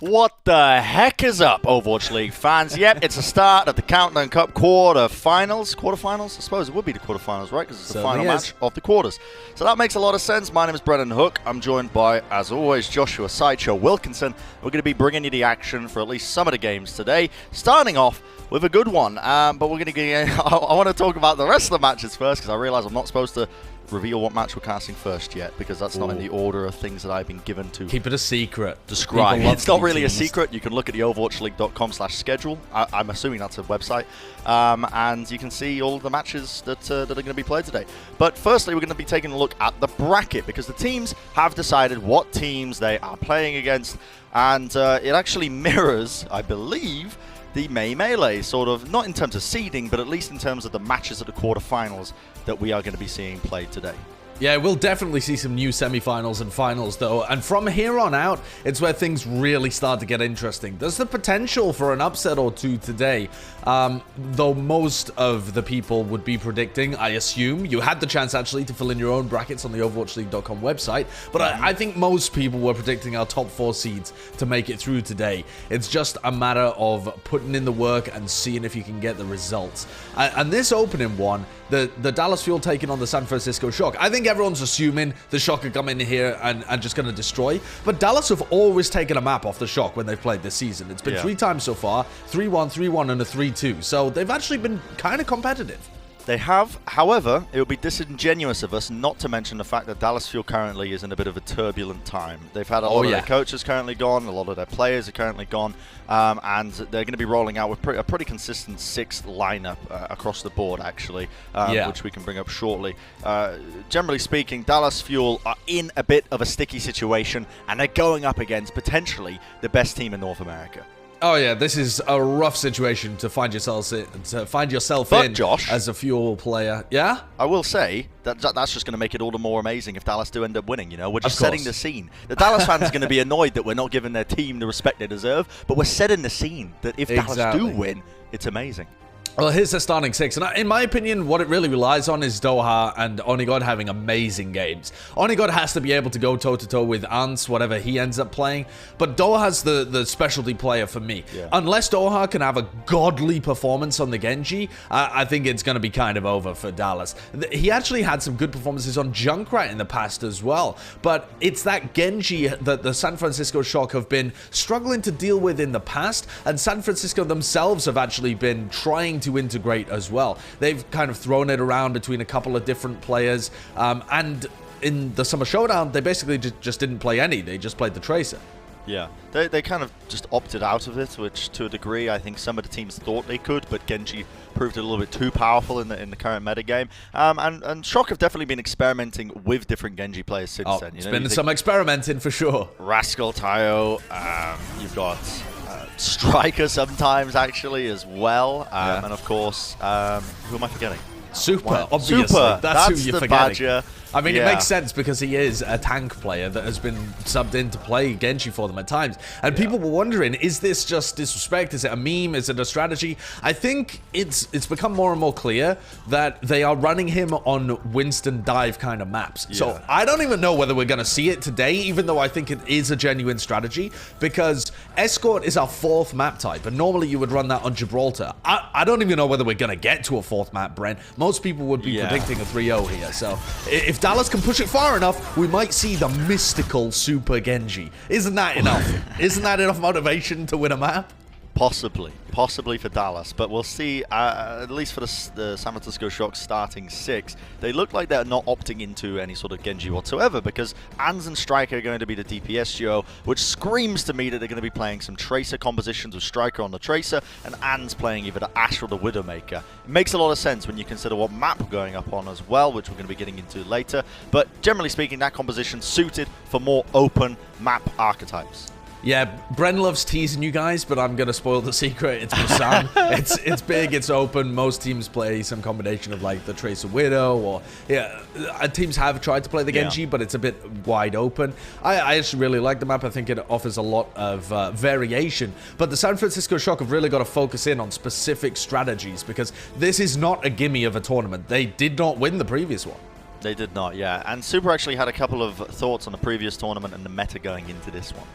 What the heck is up, Overwatch League fans? Yep, it's the start of the Countdown Cup quarterfinals. Quarterfinals? I suppose it would be the quarterfinals, right? Because it's the final match of the quarters. So that makes a lot of sense. My name is Brennan Hook. I'm joined by, as always, Joshua Sideshow Wilkinson. We're going to be bringing you the action for at least some of the games today. Starting off with a good one, but we're going to get. I want to talk about the rest of the matches first because I realize I'm not supposed to reveal what match we're casting first yet, because that's not in the order of things that I've been given to keep it a secret. Describe. It's not really a secret. You can look at the overwatchleague.com/schedule. I'm assuming that's a website, and you can see all of the matches that are going to be played today. But firstly, we're going to be taking a look at the bracket, because the teams have decided what teams they are playing against, and it actually mirrors, I believe, the Melee, sort of, not in terms of seeding, but at least in terms of the matches of the quarterfinals that we are going to be seeing played today. Yeah, we'll definitely see some new semi-finals and finals, though. And from here on out, it's where things really start to get interesting. There's the potential for an upset or two today, though most of the people would be predicting, I assume, you had the chance actually to fill in your own brackets on the overwatchleague.com website, but I think most people were predicting our top 4 seeds to make it through today. It's just a matter of putting in the work and seeing if you can get the results. And this opening one, the Dallas Fuel taking on the San Francisco Shock, I think everyone's assuming the Shock are coming in here and just going to destroy. But Dallas have always taken a map off the Shock when they've played this season. It's been 3 times so far, 3-1, 3-1, and a 3-2. So they've actually been kind of competitive. They have. However, it would be disingenuous of us not to mention the fact that Dallas Fuel currently is in a bit of a turbulent time. They've had a lot of their coaches currently gone, a lot of their players are currently gone, and they're going to be rolling out with a pretty consistent 6th lineup across the board, actually, which we can bring up shortly. Generally speaking, Dallas Fuel are in a bit of a sticky situation, and they're going up against potentially the best team in North America. Oh yeah, this is a rough situation to find yourself in, Josh, as a Fuel player. Yeah? I will say that's just going to make it all the more amazing if Dallas do end up winning, you know? We're just setting the scene. The Dallas fans are going to be annoyed that we're not giving their team the respect they deserve, but we're setting the scene that if Dallas do win, it's amazing. Well, here's the starting 6, and in my opinion, what it really relies on is Doha and Onigod having amazing games. Onigod has to be able to go toe-to-toe with Ants, whatever he ends up playing, but Doha's the specialty player for me. Yeah. Unless Doha can have a godly performance on the Genji, I think it's going to be kind of over for Dallas. He actually had some good performances on Junkrat in the past as well, but it's that Genji that the San Francisco Shock have been struggling to deal with in the past, and San Francisco themselves have actually been trying to integrate as well. They've kind of thrown it around between a couple of different players, and in the Summer Showdown, they basically just didn't play any. They just played the Tracer. Yeah, they kind of just opted out of it, which to a degree I think some of the teams thought they could, but Genji proved a little bit too powerful in the current metagame. And Shock have definitely been experimenting with different Genji players since then. It's been some experimenting for sure. Rascal, Tayo, you've got Striker sometimes actually as well, and of course, who am I forgetting? Super, obviously. Super. That's who you're forgetting. Badger. I mean, it makes sense because he is a tank player that has been subbed in to play Genji for them at times. And people were wondering, is this just disrespect? Is it a meme? Is it a strategy? I think it's become more and more clear that they are running him on Winston dive kind of maps. Yeah. So I don't even know whether we're going to see it today, even though I think it is a genuine strategy, because Escort is our 4th map type, and normally you would run that on Gibraltar. I don't even know whether we're going to get to a 4th map, Brent. Most people would be predicting a 3-0 here. So if Dallas can push it far enough, we might see the mystical Super Genji. Isn't that enough? Isn't that enough motivation to win a map? Possibly for Dallas, but we'll see. At least for the San Francisco Shock starting 6, they look like they're not opting into any sort of Genji whatsoever, because Ans and Striker are going to be the DPS duo, which screams to me that they're going to be playing some Tracer compositions with Striker on the Tracer and Ans playing either the Ashe or the Widowmaker. It makes a lot of sense when you consider what map we're going up on as well, which we're going to be getting into later, but generally speaking, that composition suited for more open map archetypes. Yeah, Bren loves teasing you guys, but I'm going to spoil the secret. It's Busan. it's big, it's open. Most teams play some combination of like the Tracer Widow, or teams have tried to play the Genji, but it's a bit wide open. I actually really like the map. I think it offers a lot of variation, but the San Francisco Shock have really got to focus in on specific strategies, because this is not a gimme of a tournament. They did not win the previous one. They did not, yeah. And Super actually had a couple of thoughts on the previous tournament and the meta going into this one.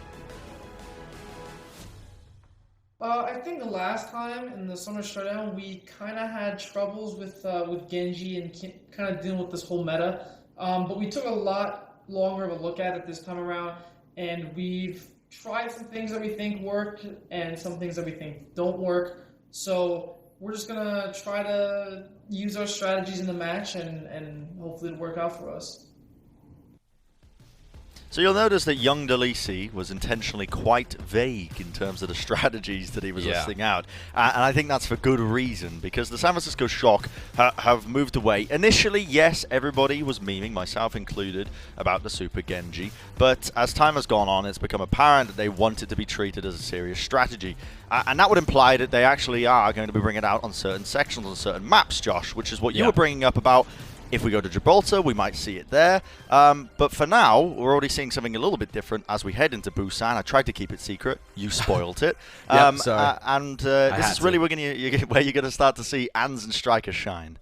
I think the last time in the summer shutdown, we kind of had troubles with Genji and kind of dealing with this whole meta. But we took a lot longer of a look at it this time around, and we've tried some things that we think work and some things that we think don't work. So we're just gonna try to use our strategies in the match, and hopefully it'll work out for us. So you'll notice that young Delisi was intentionally quite vague in terms of the strategies that he was listing out. And I think that's for good reason, because the San Francisco Shock have moved away. Initially, yes, everybody was memeing, myself included, about the Super Genji. But as time has gone on, it's become apparent that they want it to be treated as a serious strategy. And that would imply that they actually are going to be bringing it out on certain sections, on certain maps, Josh, which is what you were bringing up about. If we go to Gibraltar, we might see it there. But for now, we're already seeing something a little bit different as we head into Busan. I tried to keep it secret. You spoiled it. Sorry. This is really where you're going to start to see Ans and Striker shine.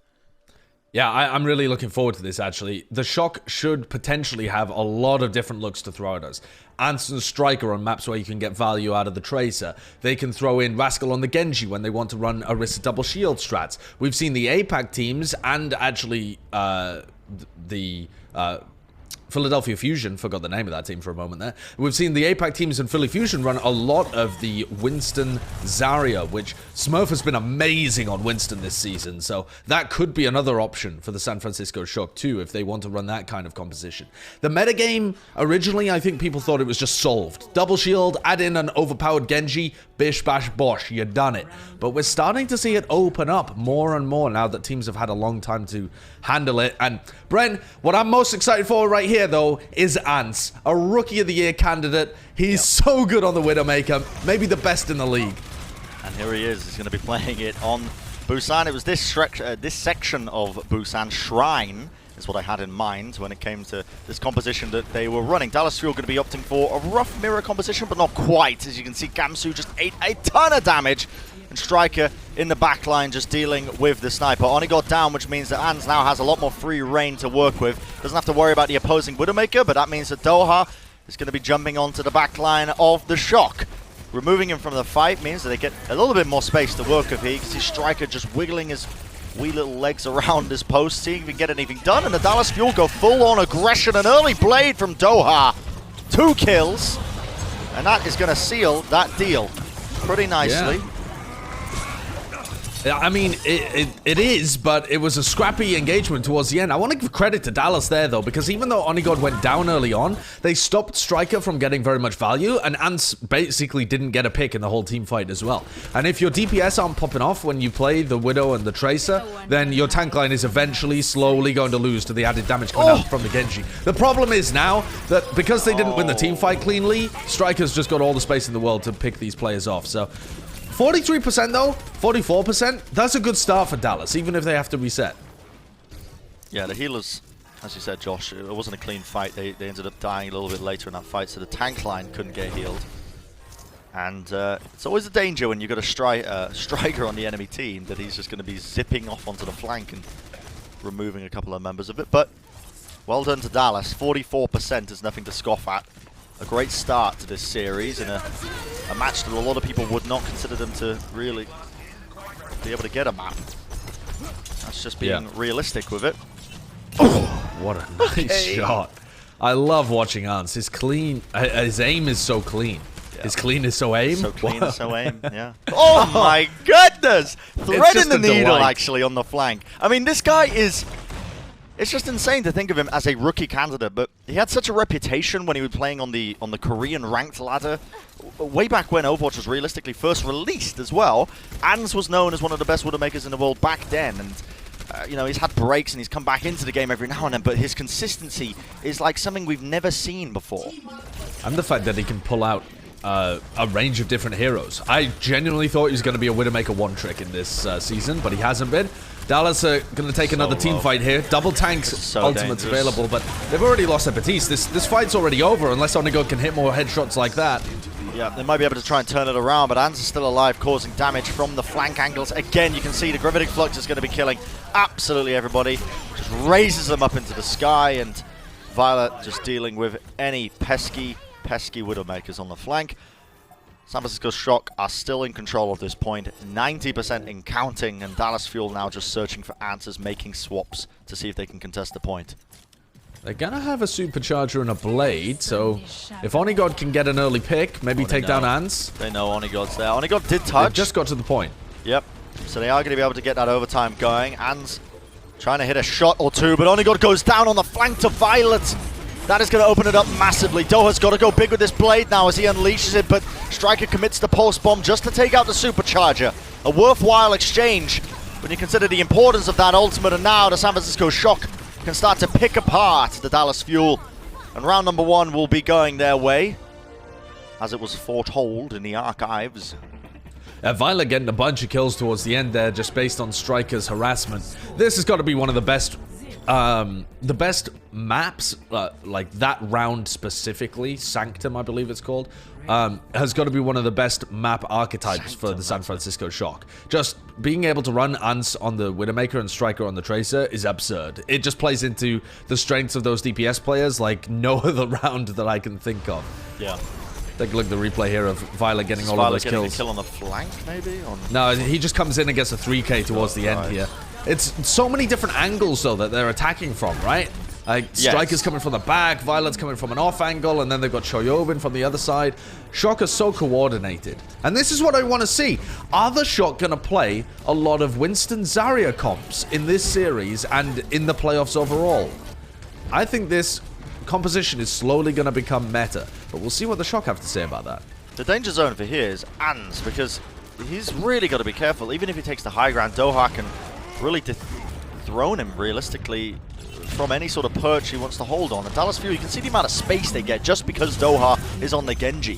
Yeah, I'm really looking forward to this, actually. The Shock should potentially have a lot of different looks to throw at us. Ants and Striker on maps where you can get value out of the Tracer. They can throw in Rascal on the Genji when they want to run Orisa double shield strats. We've seen the APAC teams and actually the Philadelphia Fusion, forgot the name of that team for a moment there. We've seen the APAC teams and Philly Fusion run a lot of the Winston Zarya, which Smurf has been amazing on Winston this season, so that could be another option for the San Francisco Shock too, if they want to run that kind of composition. The metagame, originally, I think people thought it was just solved. Double shield, add in an overpowered Genji, bish bash bosh, you done it. But we're starting to see it open up more and more now that teams have had a long time to handle it. And Brent, what I'm most excited for right here though is Ants, a Rookie of the Year candidate. He's so good on the Widowmaker, maybe the best in the league. And here he is. He's going to be playing it on Busan. It was this section of Busan Shrine is what I had in mind when it came to this composition that they were running. Dallas Fuel going to be opting for a rough mirror composition, but not quite. As you can see, Gamsu just ate a ton of damage. And Striker in the back line just dealing with the sniper. Oni got down, which means that Ans now has a lot more free reign to work with. Doesn't have to worry about the opposing Widowmaker, but that means that Doha is going to be jumping onto the back line of the Shock. Removing him from the fight means that they get a little bit more space to work with here. You can see Striker just wiggling his wee little legs around his post, seeing if he can get anything done. And the Dallas Fuel go full-on aggression. An early blade from Doha. 2 kills. And that is going to seal that deal pretty nicely. Yeah, I mean, it is, but it was a scrappy engagement towards the end. I want to give credit to Dallas there, though, because even though Onigod went down early on, they stopped Striker from getting very much value, and Ants basically didn't get a pick in the whole team fight as well. And if your DPS aren't popping off when you play the Widow and the Tracer, then your tank line is eventually, slowly going to lose to the added damage coming out from the Genji. The problem is now that because they didn't win the team fight cleanly, Striker's just got all the space in the world to pick these players off, so 43% though, 44%, that's a good start for Dallas, even if they have to reset. Yeah, the healers, as you said, Josh, it wasn't a clean fight. They ended up dying a little bit later in that fight, so the tank line couldn't get healed. And it's always a danger when you've got a striker on the enemy team that he's just going to be zipping off onto the flank and removing a couple of members of it. But well done to Dallas. 44% is nothing to scoff at. A great start to this series in a match that a lot of people would not consider them to really be able to get a map. That's just being realistic with it. Oh, what a nice shot. I love watching Ants. His aim is so clean. Yeah. His clean is so aim. So clean is so aim, yeah. Oh my goodness! Threading the needle actually on the flank. I mean, this guy is... It's just insane to think of him as a rookie candidate, but he had such a reputation when he was playing on the Korean ranked ladder, way back when Overwatch was realistically first released as well. Ans was known as one of the best Widowmakers in the world back then, and you know, he's had breaks and he's come back into the game every now and then, but his consistency is like something we've never seen before. And the fact that he can pull out a range of different heroes. I genuinely thought he was going to be a Widowmaker one trick in this season, but he hasn't been. Dallas are going to take another team fight here. Double tanks ultimates available, but they've already lost their Batiste. This fight's already over unless Onigod can hit more headshots like that. Yeah, they might be able to try and turn it around, but Ans is still alive, causing damage from the flank angles. Again, you can see the Gravitic Flux is going to be killing absolutely everybody. Just raises them up into the sky, and Violet just dealing with any pesky Widowmakers on the flank. San Francisco Shock are still in control of this point, 90% in counting, and Dallas Fuel now just searching for answers, making swaps to see if they can contest the point. They're gonna have a Supercharger and a Blade, so if Onigod can get an early pick, maybe take down Ants. They know Onigod's there. Onigod did touch. They just got to the point. Yep. So they are going to be able to get that overtime going. Ants trying to hit a shot or two, but Onigod goes down on the flank to Violet. That is going to open it up massively. Doha's got to go big with this Blade now as he unleashes it, but Striker commits the pulse bomb just to take out the Supercharger. A worthwhile exchange when you consider the importance of that ultimate, and now the San Francisco Shock can start to pick apart the Dallas Fuel. And round number 1 will be going their way, as it was foretold in the archives. Violet getting a bunch of kills towards the end there, just based on Striker's harassment. This has got to be one of the best maps, like that round specifically, Sanctum I believe it's called, has got to be one of the best map archetypes for the San Francisco Shock. Just being able to run Ants on the Widowmaker and Striker on the Tracer is absurd. It just plays into the strengths of those DPS players like no other round that I can think of. Yeah. Take a look at the replay here of Violet getting all of those kills. A kill on the flank, maybe? No, he just comes in and gets a 3k towards the end here. It's so many different angles, though, that they're attacking from, right? Like, Striker's coming from the back, Violet's coming from an off angle, and then they've got Choyobin from the other side. Shock is so coordinated. And this is what I want to see. Are the Shock going to play a lot of Winston Zarya comps in this series and in the playoffs overall? I think this composition is slowly going to become meta, but we'll see what the Shock have to say about that. The danger zone for here is Ans, because he's really got to be careful. Even if he takes the high ground, Doha can really dethrone him realistically from any sort of perch he wants to hold on. And Dallas Fuel, you can see the amount of space they get just because Doha is on the Genji.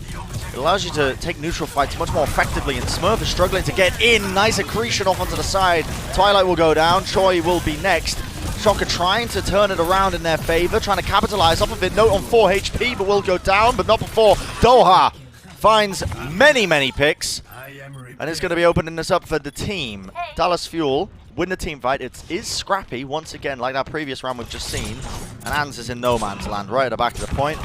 It allows you to take neutral fights much more effectively, and Smurf is struggling to get in. Nice accretion off onto the side. Twilight will go down. Choi will be next. Shock are trying to turn it around in their favor, trying to capitalize off of it. Note on 4 HP, but will go down, but not before Doha finds many picks. And it's going to be opening this up for the team. Dallas Fuel win the team fight. It is scrappy once again, like that previous round we've just seen. And Ans is in no man's land, right at the back of the point.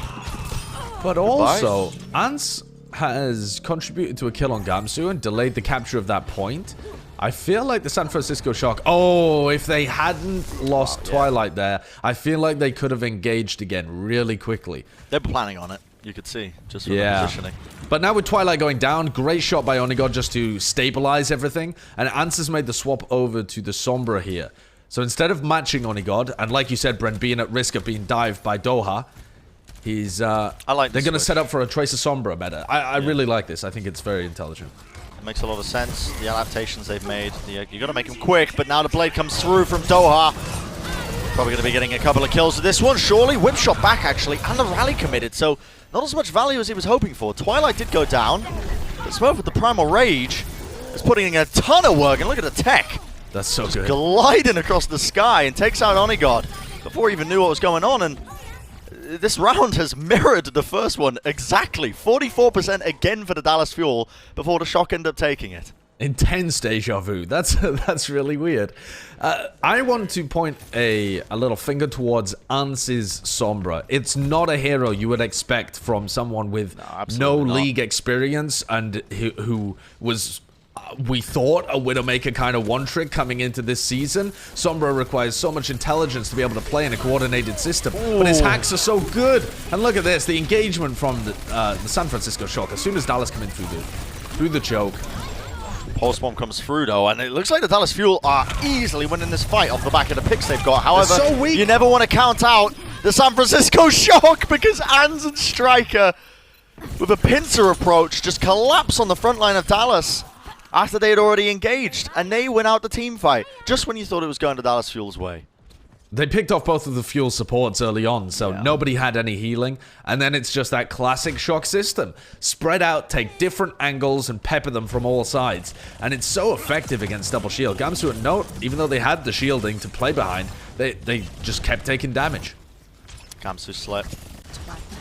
But also, Ans has contributed to a kill on Gamsu and delayed the capture of that point. I feel like the San Francisco Shock, if they hadn't lost Twilight there, I feel like they could have engaged again really quickly. They're planning on it, you could see, just from the positioning. But now with Twilight going down, great shot by Onigod just to stabilize everything. And Ants has made the swap over to the Sombra here. So instead of matching Onigod, and like you said, Brent, being at risk of being dived by Doha, he's they're going to set up for a Tracer Sombra meta. I really like this. I think it's very intelligent. Makes a lot of sense. The adaptations they've made. You got to make them quick, but now the Blade comes through from Doha. Probably going to be getting a couple of kills with this one, surely. Whip shot back, actually, and the rally committed, so not as much value as he was hoping for. Twilight did go down, but Smurf with the Primal Rage is putting in a ton of work, and look at the tech. That's so good. Gliding across the sky and takes out Onigod before he even knew what was going on, and this round has mirrored the first one exactly. 44% again for the Dallas Fuel before the Shock end up taking it. Intense deja vu. That's really weird. I want to point a little finger towards Ans's Sombra. It's not a hero you would expect from someone with no league experience and who was, we thought, a Widowmaker kind of one-trick coming into this season. Sombra requires so much intelligence to be able to play in a coordinated system, but his hacks are so good. And look at this, the engagement from the San Francisco Shock as soon as Dallas come in through the choke. Pulse bomb comes through though, and it looks like the Dallas Fuel are easily winning this fight off the back of the picks they've got. However, so weak. You never want to count out the San Francisco Shock because Ans and Striker, with a pincer approach, just collapse on the front line of Dallas after they had already engaged, and they win out the team fight just when you thought it was going to Dallas Fuel's way. They picked off both of the Fuel supports early on, so nobody had any healing. And then it's just that classic Shock system. Spread out, take different angles, and pepper them from all sides. And it's so effective against double shield. Gamsu and Note, even though they had the shielding to play behind, they just kept taking damage. Gamsu slept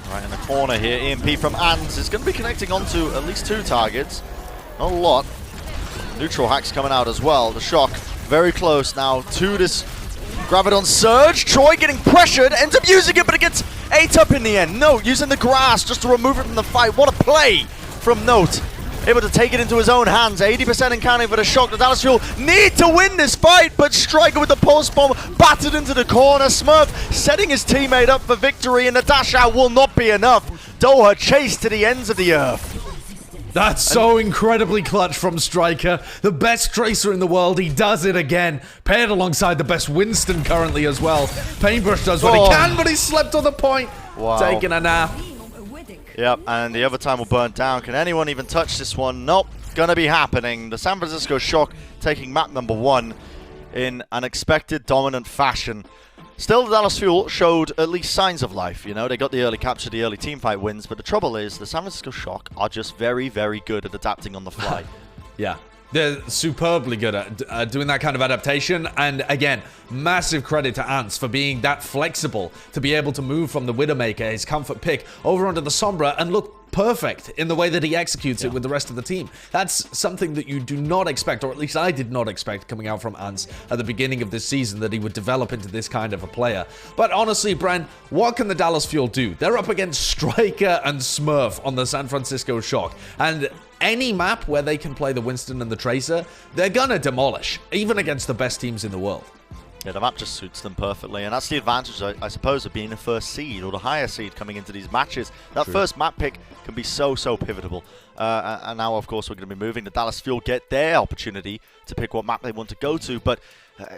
right in the corner here. EMP from Ans is going to be connecting onto at least 2 targets. Not a lot. Neutral hacks coming out as well. The Shock very close now to this Graviton Surge. Troy getting pressured, ends up using it, but it gets ate up in the end. Note using the grass just to remove it from the fight. What a play from Note. able to take it into his own hands. 80% and counting for the Shock. The Dallas Fuel need to win this fight, but Striker with the pulse bomb battered into the corner. Smurf setting his teammate up for victory, and the dash out will not be enough. Doha chased to the ends of the earth. That's so incredibly clutch from Striker. The best Tracer in the world, he does it again. Paired alongside the best Winston currently as well. Paintbrush does what he can, but he slept on the point. Wow. Taking a nap. Yep, and the overtime will burn down. Can anyone even touch this one? Nope, gonna be happening. The San Francisco Shock taking map number 1 in an expected dominant fashion. Still, the Dallas Fuel showed at least signs of life. You know, they got the early capture, the early teamfight wins, but the trouble is the San Francisco Shock are just very, very good at adapting on the fly. Yeah. They're superbly good at doing that kind of adaptation. And again, massive credit to Ants for being that flexible to be able to move from the Widowmaker, his comfort pick, over onto the Sombra and look perfect in the way that he executes it with the rest of the team. That's something that you do not expect, or at least I did not expect coming out from Ants at the beginning of this season, that he would develop into this kind of a player. But honestly, Bren, what can the Dallas Fuel do? They're up against Striker and Smurf on the San Francisco Shock. And any map where they can play the Winston and the Tracer, they're gonna demolish, even against the best teams in the world. Yeah, the map just suits them perfectly, and that's the advantage, I suppose, of being a first seed or the higher seed coming into these matches. That first map pick can be so pivotal. And now, of course, we're going to be moving. The Dallas Fuel get their opportunity to pick what map they want to go to, but,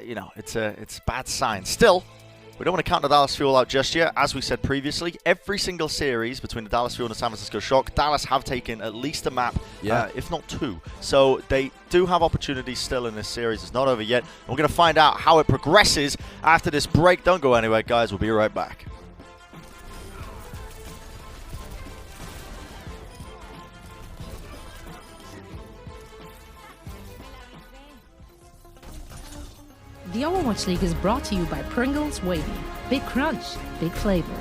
you know, it's a bad sign. Still, we don't want to count the Dallas Fuel out just yet. As we said previously, every single series between the Dallas Fuel and the San Francisco Shock, Dallas have taken at least a map, if not 2. So they do have opportunities still in this series. It's not over yet. And we're going to find out how it progresses after this break. Don't go anywhere, guys. We'll be right back. The Overwatch League is brought to you by Pringles Wavy. Big crunch, big flavor.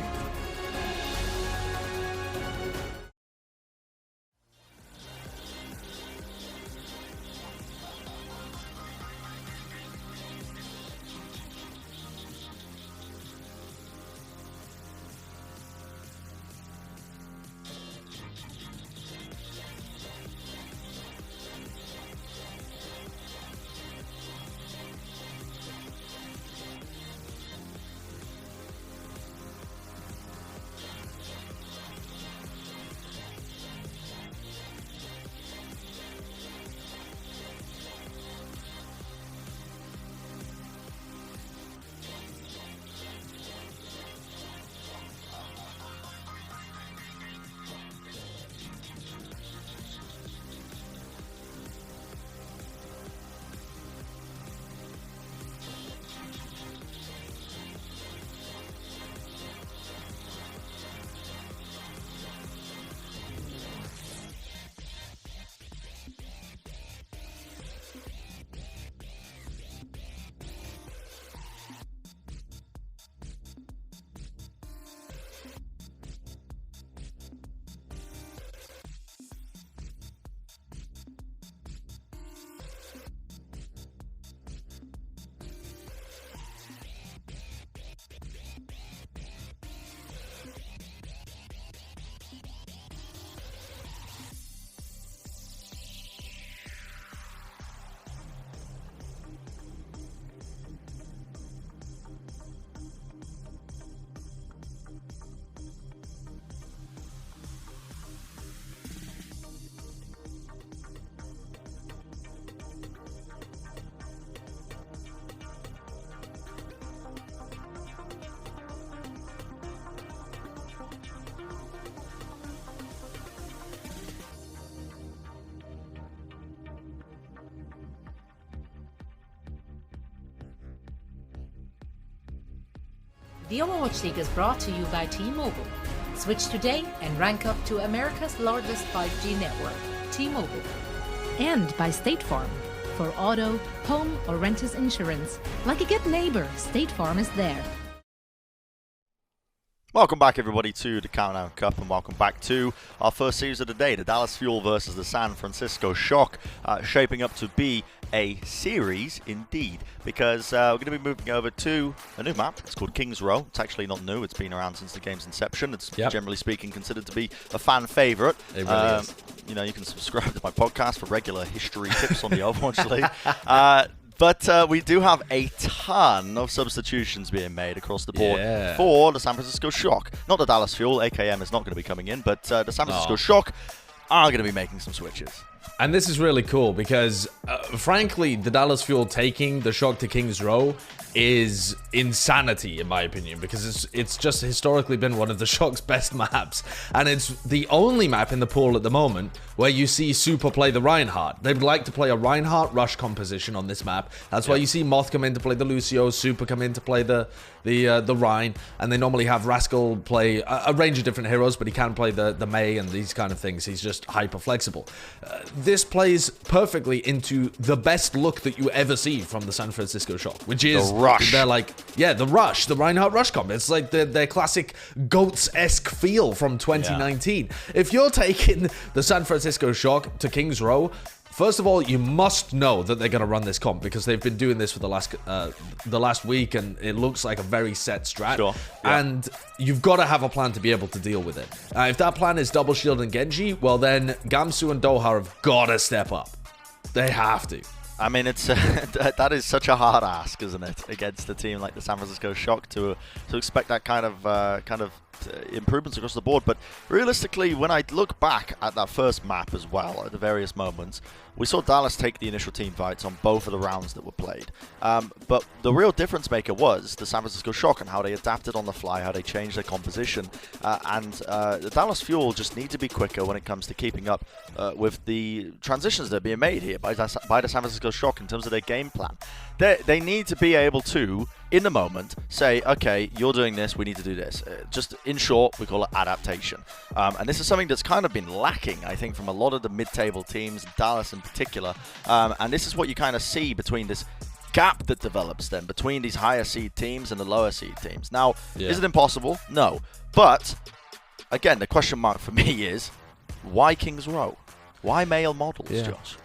The Overwatch League is brought to you by T-Mobile. Switch today and rank up to America's largest 5G network, T-Mobile. And by State Farm. For auto, home, or renters insurance, like a good neighbor, State Farm is there. Welcome back, everybody, to the Countdown Cup, and welcome back to our first series of the day, the Dallas Fuel versus the San Francisco Shock, shaping up to be a series indeed, because we're going to be moving over to a new map. It's called Kings Row. It's actually not new. It's been around since the game's inception. It's generally speaking considered to be a fan favorite. It really is. You know, you can subscribe to my podcast for regular history tips on the Overwatch League. But we do have a ton of substitutions being made across the board for the San Francisco Shock. Not the Dallas Fuel. AKM is not going to be coming in, but the San Francisco Shock are going to be making some switches. And this is really cool because, frankly, the Dallas Fuel taking the Shock to Kings Row is insanity, in my opinion, because it's just historically been one of the Shock's best maps. And it's the only map in the pool at the moment where you see Super play the Reinhardt. They'd like to play a Reinhardt rush composition on this map. That's why you see Moth come in to play the Lucio, Super come in to play the Rein, and they normally have Rascal play a range of different heroes, but he can play the Mei and these kind of things. He's just hyper flexible. This plays perfectly into the best look that you ever see from the San Francisco Shock, which is the rush. They're like, the rush, the Reinhardt rush comp. It's like their classic GOATS-esque feel from 2019. If you're taking the San Francisco Shock to Kings Row, first of all, you must know that they're going to run this comp because they've been doing this for the last week, and it looks like a very set strat. Sure. And you've got to have a plan to be able to deal with it. If that plan is double shield and Genji, well then Gamsu and Doha have got to step up. They have to. I mean, it's that is such a hard ask, isn't it, against a team like the San Francisco Shock to expect that kind of improvements across the board. But realistically, when I look back at that first map as well, at the various moments, we saw Dallas take the initial team fights on both of the rounds that were played. But the real difference maker was the San Francisco Shock and how they adapted on the fly, how they changed their composition. And the Dallas Fuel just need to be quicker when it comes to keeping up with the transitions that are being made here by the San Francisco Shock in terms of their game plan. They need to be able to, in the moment, say, okay, you're doing this, we need to do this. Just in short, we call it adaptation. And this is something that's kind of been lacking, I think, from a lot of the mid-table teams, Dallas in particular. And this is what you kind of see between this gap that develops then between these higher seed teams and the lower seed teams. Now, is it impossible? No. But, again, the question mark for me is, why Kings Row? Why male models, Josh?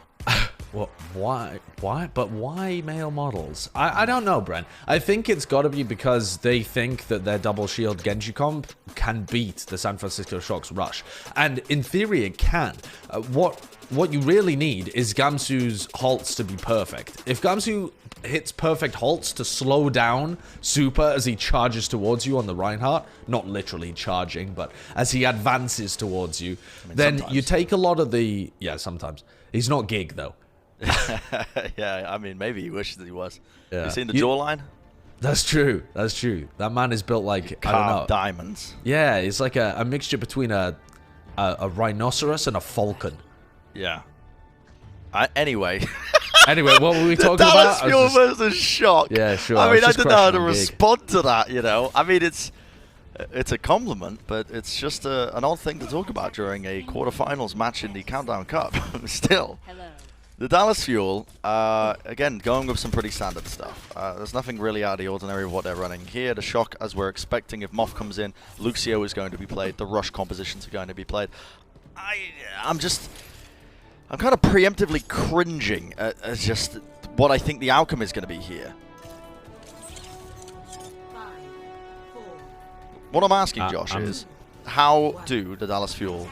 Well, why? But why male models? I don't know, Brent. I think it's got to be because they think that their double shield Genji comp can beat the San Francisco Shock's rush. And in theory, it can. What you really need is Gamsu's halts to be perfect. If Gamsu hits perfect halts to slow down Super as he charges towards you on the Reinhardt, not literally charging, but as he advances towards you, then sometimes you take a lot of the... Yeah, sometimes. He's not Gig, though. Yeah, I mean, maybe he wishes that he was. Yeah. You seen the jawline? That's true. That's true. That man is built like, I don't know. Diamonds. Yeah, it's like a mixture between a rhinoceros and a falcon. Yeah. Anyway. Anyway, what were we talking Dallas about? Fuel versus Shock. Yeah, sure. I mean, I don't know how to respond to that, you know. I mean, it's a compliment, but it's just an odd thing to talk about during a quarterfinals match in the Countdown Cup. Still. Hello. The Dallas Fuel, again, going with some pretty standard stuff. There's nothing really out of the ordinary of what they're running here. The Shock, as we're expecting, if Moth comes in, Lucio is going to be played. The rush compositions are going to be played. I'm kind of preemptively cringing at just what I think the outcome is going to be here. 5, 4. What I'm asking, Josh, is how do the Dallas Fuel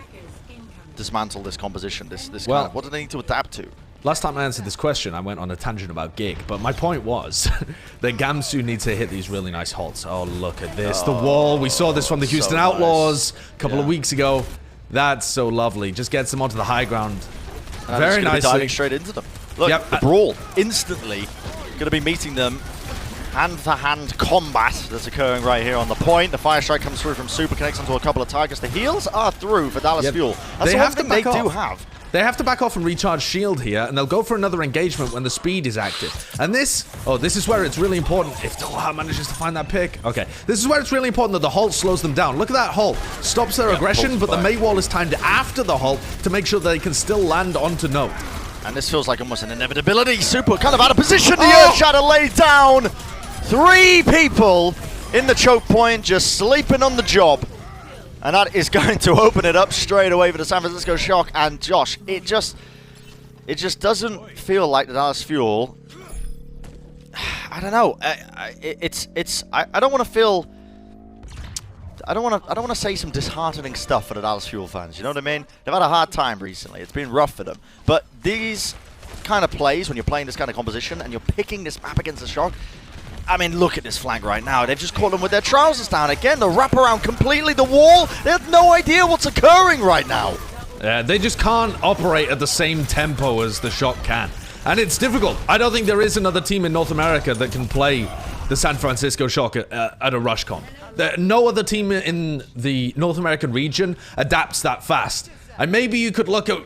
dismantle this composition? This kind of, what do they need to adapt to? Last time I answered this question, I went on a tangent about Gig, but my point was that Gamsu needs to hit these really nice halts. Oh, look at this. The wall. We saw this from the Houston Outlaws a couple of weeks ago. That's so lovely. Just gets them onto the high ground. And very nicely. Diving straight into them. Look, the brawl. Instantly going to be meeting them. Hand-to-hand combat that's occurring right here on the point. The fire strike comes through from Super, connects onto a couple of targets. The heals are through for Dallas Fuel. That's the one thing they do have. They have to back off and recharge shield here, and they'll go for another engagement when the speed is active. And this is where it's really important. If Doha manages to find that pick. Okay, this is where it's really important that the halt slows them down. Look at that halt. Stops their aggression, but the Mei wall is timed after the halt to make sure they can still land onto note. And this feels like almost an inevitability. Super kind of out of position. The Earth Shatter laid down. 3 people in the choke point, just sleeping on the job. And that is going to open it up straight away for the San Francisco Shock. And Josh, it just doesn't feel like the Dallas Fuel. I don't know. I don't want to feel. I don't want to say some disheartening stuff for the Dallas Fuel fans. You know what I mean? They've had a hard time recently. It's been rough for them. But these kind of plays, when you're playing this kind of composition and you're picking this map against the Shock, I mean, look at this flank right now. They've just caught them with their trousers down again. The wraparound completely the wall. They have no idea what's occurring right now. Yeah, they just can't operate at the same tempo as the Shock can. And it's difficult. I don't think there is another team in North America that can play the San Francisco Shock at a rush comp. No other team in the North American region adapts that fast. And maybe you could look at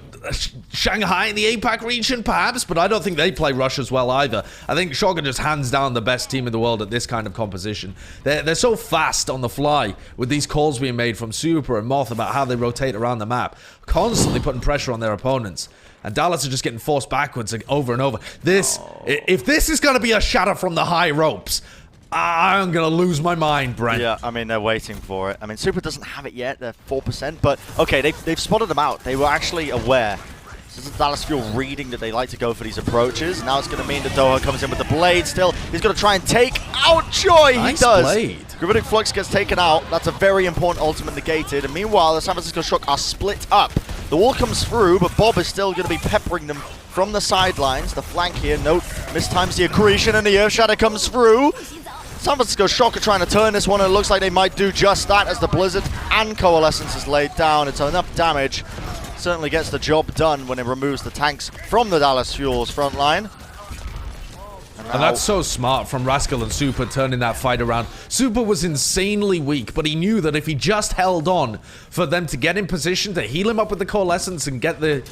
Shanghai in the APAC region, perhaps, but I don't think they play rush as well either. I think Shock are just hands down the best team in the world at this kind of composition. They're so fast on the fly with these calls being made from Super and Moth about how they rotate around the map, constantly putting pressure on their opponents. And Dallas are just getting forced backwards over and over. If this is going to be a shatter from the high ropes, I'm going to lose my mind, Brent. Yeah, I mean, they're waiting for it. I mean, Super doesn't have it yet. They're 4%. But, okay, they've spotted them out. They were actually aware. This is Dallas Fuel reading that they like to go for these approaches. Now it's going to mean that Doha comes in with the blade still. He's going to try and take out Joy. Nice he does. blade. Gravitic Flux gets taken out. That's a very important ultimate negated. And meanwhile, the San Francisco Shock are split up. The wall comes through, but Bob is still going to be peppering them from the sidelines. The flank here, note, mistimes the accretion, and the Earth Shatter comes through. San Francisco Shock are trying to turn this one, and it looks like they might do just that as the Blizzard and Coalescence is laid down. It's enough damage. Certainly gets the job done when it removes the tanks from the Dallas Fuel's front line. And that's so smart from Rascal and Super turning that fight around. Super was insanely weak, but he knew that if he just held on for them to get in position to heal him up with the Coalescence and get the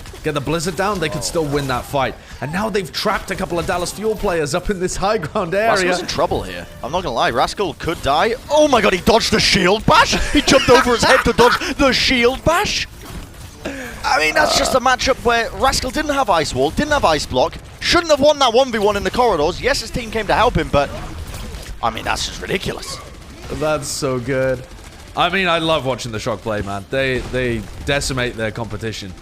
Blizzard down, they could still win that fight. And now they've trapped a couple of Dallas Fuel players up in this high ground area. Rascal's in trouble here. I'm not gonna lie, Rascal could die. Oh my god, he dodged the shield bash! He jumped over his head to dodge the shield bash! I mean, that's just a matchup where Rascal didn't have Ice Wall, didn't have Ice Block, shouldn't have won that 1v1 in the corridors. Yes, his team came to help him, but I mean, that's just ridiculous. That's so good. I mean, I love watching the Shock play, man. They decimate their competition.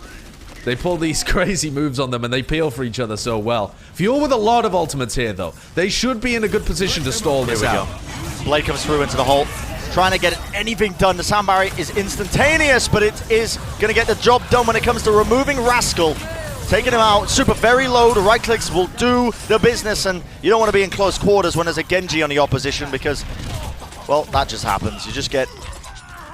They pull these crazy moves on them and they peel for each other so well. Fuel with a lot of ultimates here, though. They should be in a good position to stall this out. Blade comes through into the hole. Trying to get anything done. The sound barrier is instantaneous, but it is going to get the job done when it comes to removing Rascal. Taking him out. Super very low. The right clicks will do the business, and you don't want to be in close quarters when there's a Genji on the opposition because, well, that just happens. You just get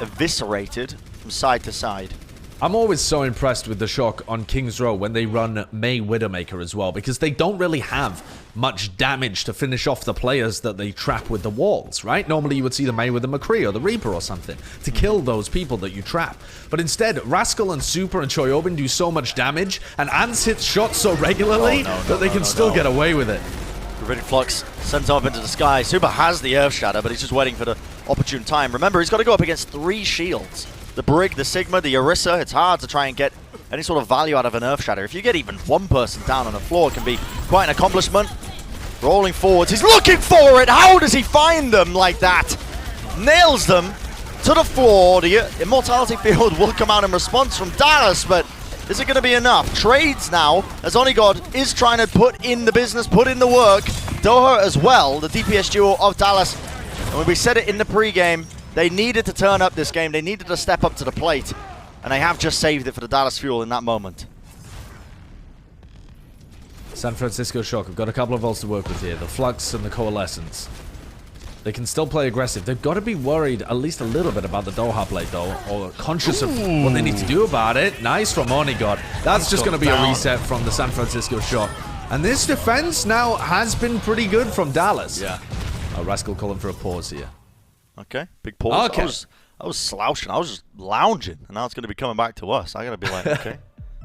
eviscerated from side to side. I'm always so impressed with the Shock on King's Row when they run May Widowmaker as well, because they don't really have much damage to finish off the players that they trap with the walls, right? Normally you would see the May with the McCree or the Reaper or something to kill those people that you trap. But instead, Rascal and Super and Choyobin do so much damage, and Ants hits shots so regularly that they can still get away with it. Gravitic Flux sent up into the sky. Super has the Earth Shatter, but he's just waiting for the opportune time. Remember, he's got to go up against 3 shields. The Brig, the Sigma, the Orisa. It's hard to try and get any sort of value out of an Earth Shatter. If you get even one person down on the floor, it can be quite an accomplishment. Rolling forwards, he's looking for it! How does he find them like that? Nails them to the floor. The Immortality Field will come out in response from Dallas, but is it going to be enough? Trades now, as Onigod is trying to put in the business, put in the work. Doha as well, the DPS duo of Dallas. And when we said it in the pregame, they needed to turn up this game. They needed to step up to the plate. And they have just saved it for the Dallas Fuel in that moment. San Francisco Shock have got a couple of ults to work with here. The Flux and the Coalescence. They can still play aggressive. They've got to be worried at least a little bit about the Doha plate, though. Or conscious of what they need to do about it. Nice from Onigod. That's just going to be a reset from the San Francisco Shock. And this defense now has been pretty good from Dallas. Yeah. Oh, Rascal calling for a pause here. Okay, big pause. Okay. I was slouching. I was just lounging, and now it's going to be coming back to us. I got to be like, okay.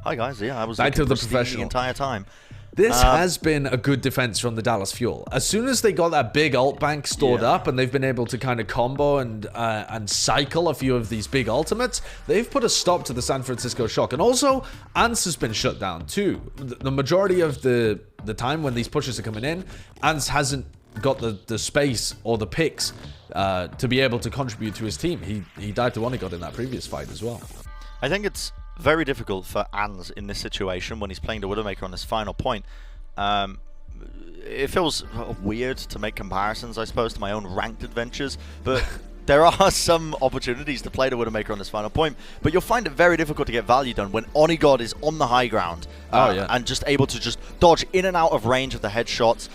Hi, guys. Yeah, I was back to the pristine professional the entire time. This has been a good defense from the Dallas Fuel. As soon as they got that big ult bank stored up and they've been able to kind of combo and cycle a few of these big ultimates, they've put a stop to the San Francisco Shock. And also, Ants has been shut down too. The majority of the time when these pushes are coming in, Ants hasn't got the space or the picks to be able to contribute to his team. He died to Onigod in that previous fight as well. I think it's very difficult for Ans in this situation when he's playing the Widowmaker on this final point. It feels weird to make comparisons, I suppose, to my own ranked adventures, but there are some opportunities to play the Widowmaker on this final point, but you'll find it very difficult to get value done when Onigod is on the high ground and just able to just dodge in and out of range of the headshots,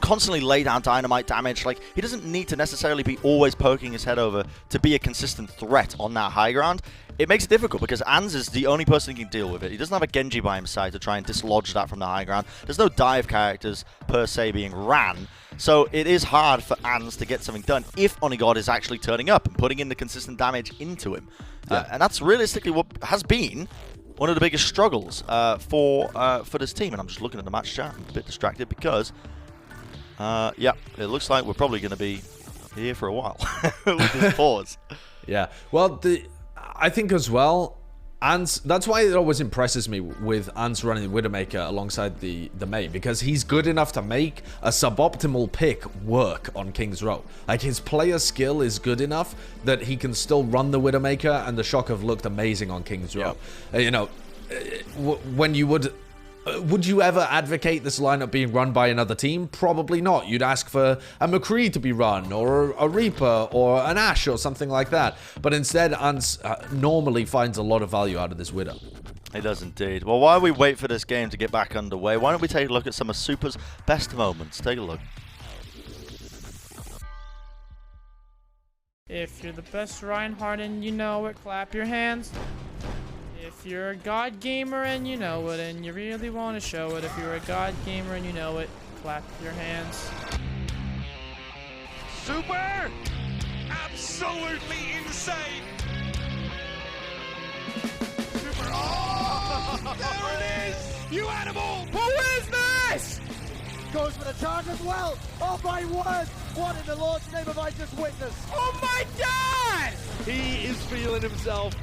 constantly lay down dynamite damage. Like, he doesn't need to necessarily be always poking his head over to be a consistent threat on that high ground. It makes it difficult because Ans is the only person who can deal with it. He doesn't have a Genji by his side to try and dislodge that from the high ground. There's no dive characters per se being ran. So it is hard for Ans to get something done if Onigod is actually turning up and putting in the consistent damage into him. And that's realistically what has been one of the biggest struggles for this team. And I'm just looking at the match chat. I'm a bit distracted because, yeah, it looks like we're probably going to be here for a while with this pause. Yeah, well, I think as well, Ans, that's why it always impresses me with Ans running the Widowmaker alongside the May, because he's good enough to make a suboptimal pick work on King's Row. Like, his player skill is good enough that he can still run the Widowmaker, and the Shock have looked amazing on King's Row. You know, when you would you ever advocate this lineup being run by another team? Probably not. You'd ask for a McCree to be run, or a Reaper, or an Ashe, or something like that. But instead, Ans normally finds a lot of value out of this Widow. He does indeed. Well, while we wait for this game to get back underway, why don't we take a look at some of Super's best moments? Take a look. If you're the best Reinhardt and you know it, clap your hands. If you're a God gamer and you know it, and you really want to show it, if you're a God gamer and you know it, clap your hands. Super! Absolutely insane! Super! Oh! There it is! You animal! Who is this? Goes for the charge as well. Oh my word! What in the Lord's name have I just witnessed? Oh my God! He is feeling himself.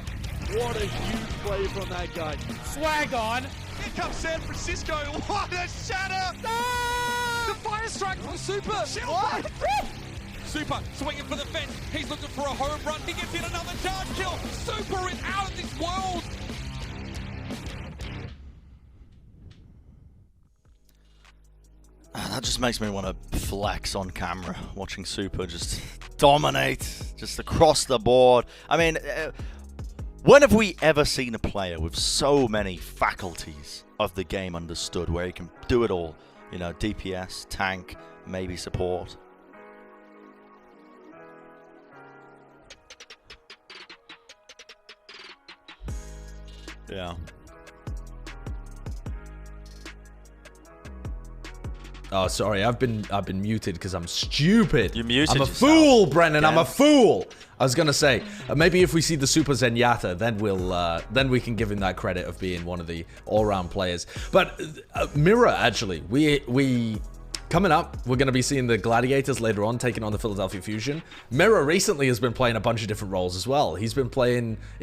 What a huge play from that guy. Swag on. Here comes San Francisco. What a shatter! No! The fire strike from Super. What? Super swinging for the fence. He's looking for a home run. He gets in another charge kill. Super is out of this world. That just makes me want to flex on camera, watching Super just dominate, just across the board. I mean, when have we ever seen a player with so many faculties of the game understood, where he can do it all? You know, DPS, tank, maybe support. Yeah. Oh, sorry, I've been muted because I'm stupid. You muted I'm a yourself. fool, Brennan. Again? I'm a fool. I was gonna say maybe if we see the Super Zenyatta, then we can give him that credit of being one of the all-round players. But Mira, actually, we coming up, we're going to be seeing the Gladiators later on taking on the Philadelphia Fusion. Mira recently has been playing a bunch of different roles as well. He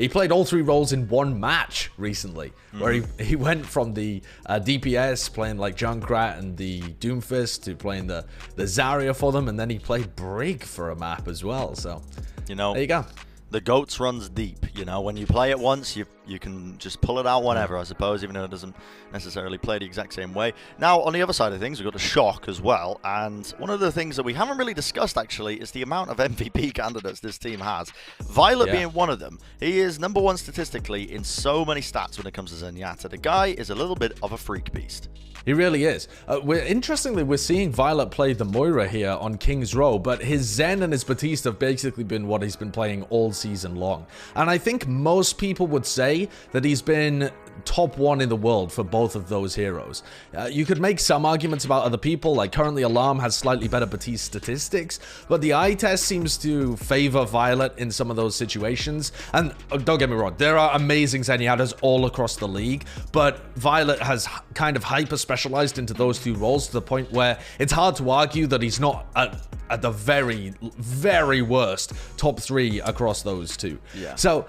played all three roles in one match recently, where he went from the DPS, playing like Junkrat and the Doomfist, to playing the Zarya for them, and then he played Brig for a map as well. So, you know, there you go. The goats runs deep. You know, when you play it once, you can just pull it out whenever, I suppose, even though it doesn't necessarily play the exact same way. Now, on the other side of things, we've got the Shock as well, and one of the things that we haven't really discussed, actually, is the amount of MVP candidates this team has. Violet being one of them. He is number one statistically in so many stats when it comes to Zenyatta. The guy is a little bit of a freak beast. He really is. Interestingly, we're seeing Violet play the Moira here on King's Row, but his Zen and his Batista have basically been what he's been playing all season long. And I think most people would say that he's been top one in the world for both of those heroes. You could make some arguments about other people, like currently Alarm has slightly better Batista statistics, but the eye test seems to favor Violet in some of those situations. And don't get me wrong, there are amazing Zenyatas all across the league, but Violet has kind of hyper-specialized into those two roles to the point where it's hard to argue that he's not at the very, very worst top three across those two. Yeah. So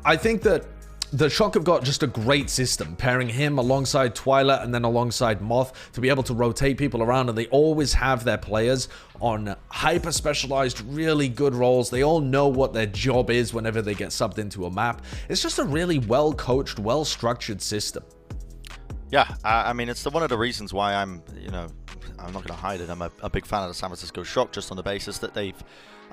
I think that the Shock have got just a great system, pairing him alongside Twilight and then alongside Moth to be able to rotate people around, and they always have their players on hyper-specialized, really good roles. They all know what their job is whenever they get subbed into a map. It's just a really well-coached, well-structured system. Yeah, I mean, it's one of the reasons why I'm not going to hide it. I'm a big fan of the San Francisco Shock, just on the basis that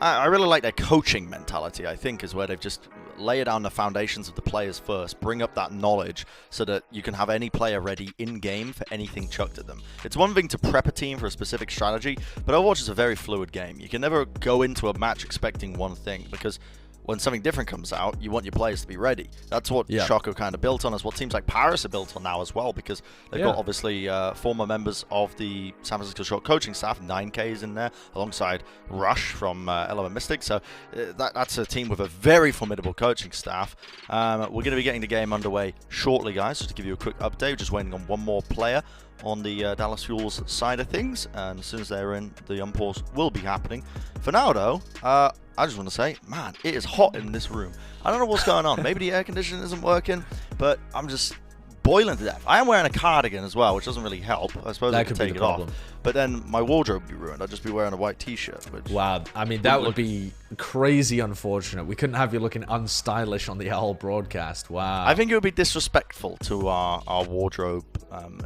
I really like their coaching mentality, I think, is where they've just laid down the foundations of the players first, bring up that knowledge so that you can have any player ready in-game for anything chucked at them. It's one thing to prep a team for a specific strategy, but Overwatch is a very fluid game. You can never go into a match expecting one thing, because when something different comes out, you want your players to be ready. That's what Shock are kind of built on, is what teams like Paris are built on now as well, because they've got obviously former members of the San Francisco Shock coaching staff. 9K's in there, alongside Rush from Element Mystic. So that's a team with a very formidable coaching staff. We're going to be getting the game underway shortly, guys. Just to give you a quick update, we're just waiting on one more player on the Dallas Fuel's side of things, and as soon as they're in, the unpause will be happening. For now, though, I just want to say, man, it is hot in this room. I don't know what's going on. Maybe the air conditioning isn't working, but I'm just boiling to death. I am wearing a cardigan as well, which doesn't really help. I suppose I could take it off, but then my wardrobe would be ruined. I'd just be wearing a white t-shirt. Wow, I mean, that would be crazy unfortunate. We couldn't have you looking unstylish on the Owl broadcast. Wow. I think it would be disrespectful to our wardrobe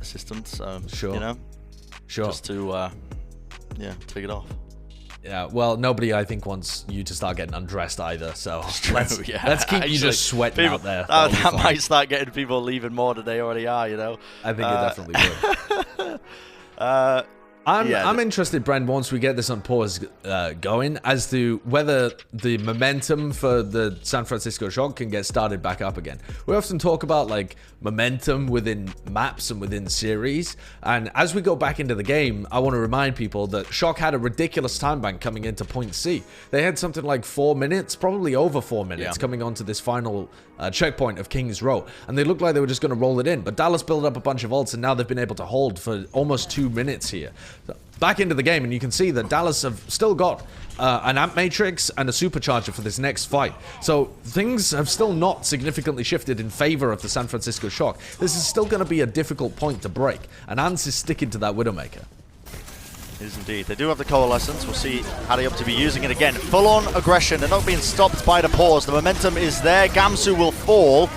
assistants. Sure. You know? Sure. Just to, take it off. Yeah, well, nobody, I think, wants you to start getting undressed either, so let's keep you just sweating out there. That might start getting people leaving more than they already are, you know? I think it definitely would. I'm interested, Brent, once we get this on pause going, as to whether the momentum for the San Francisco Shock can get started back up again. We often talk about, like, momentum within maps and within series, and as we go back into the game, I want to remind people that Shock had a ridiculous time bank coming into point C. They had something like 4 minutes, probably over 4 minutes, coming onto this final checkpoint of King's Row, and they looked like they were just going to roll it in, but Dallas built up a bunch of ults, and now they've been able to hold for almost 2 minutes here. So back into the game, and you can see that Dallas have still got an Amp Matrix and a Supercharger for this next fight. So things have still not significantly shifted in favor of the San Francisco Shock. This is still going to be a difficult point to break, and Ants is sticking to that Widowmaker. It is indeed. They do have the Coalescence. We'll see how they opt to be using it again. Full-on aggression. They're not being stopped by the pause. The momentum is there. Gamsu will fall.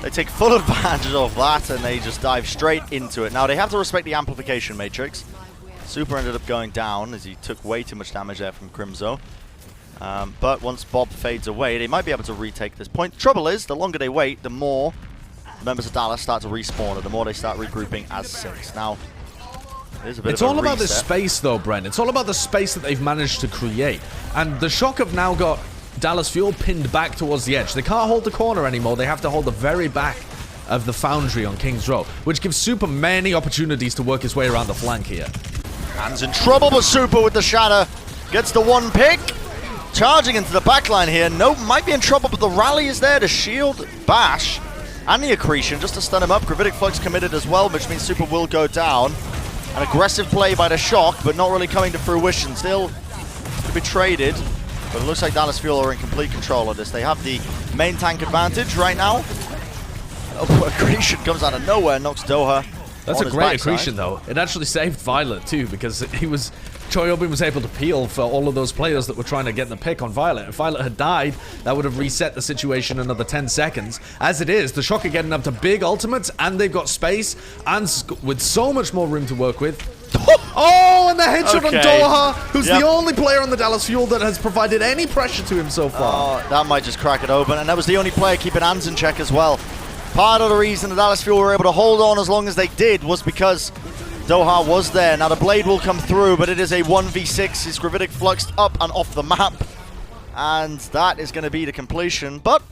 They take full advantage of that, and they just dive straight into it. Now, they have to respect the amplification matrix. Super ended up going down as he took way too much damage there from Crimzo. But once Bob fades away, they might be able to retake this point. The trouble is, the longer they wait, the more members of Dallas start to respawn, and the more they start regrouping as 6. Now, it's all about the space, though, Brent. It's all about the space that they've managed to create. And the Shock have now got Dallas Fuel pinned back towards the edge. They can't hold the corner anymore. They have to hold the very back of the Foundry on King's Row, which gives Super many opportunities to work his way around the flank here. Hands in trouble, but Super with the Shatter gets the one pick. Charging into the backline here. Nope, might be in trouble, but the rally is there to shield Bash and the Accretion just to stun him up. Gravitic Flux committed as well, which means Super will go down. An aggressive play by the Shock, but not really coming to fruition. Still to be traded, but it looks like Dallas Fuel are in complete control of this. They have the main tank advantage right now. Oh, Accretion comes out of nowhere, knocks Doha. That's a great Accretion, though. It actually saved Violet, too, because Choyobin was able to peel for all of those players that were trying to get the pick on Violet. If Violet had died, that would have reset the situation another 10 seconds. As it is, the Shock are getting up to big ultimates, and they've got space, and with so much more room to work with. Oh, and the headshot on Doha, who's the only player on the Dallas Fuel that has provided any pressure to him so far. Oh, that might just crack it open, and that was the only player keeping hands in check as well. Part of the reason the Dallas Fuel were able to hold on as long as they did was because Doha was there. Now the Blade will come through, but it is a 1v6. His Gravitic fluxed up and off the map, and that is going to be the completion, but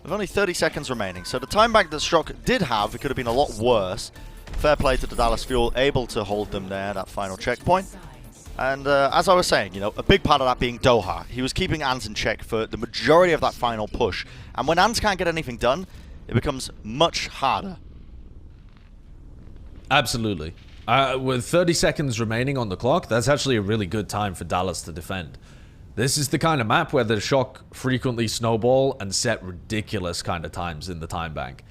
with only 30 seconds remaining. So the time back that Shock did have, it could have been a lot worse. Fair play to the Dallas Fuel, able to hold them there, that final checkpoint. And as I was saying, you know, a big part of that being Doha. He was keeping Ants in check for the majority of that final push. And when Ants can't get anything done, it becomes much harder. Absolutely. With 30 seconds remaining on the clock, that's actually a really good time for Dallas to defend. This is the kind of map where the Shock frequently snowball and set ridiculous kind of times in the time bank.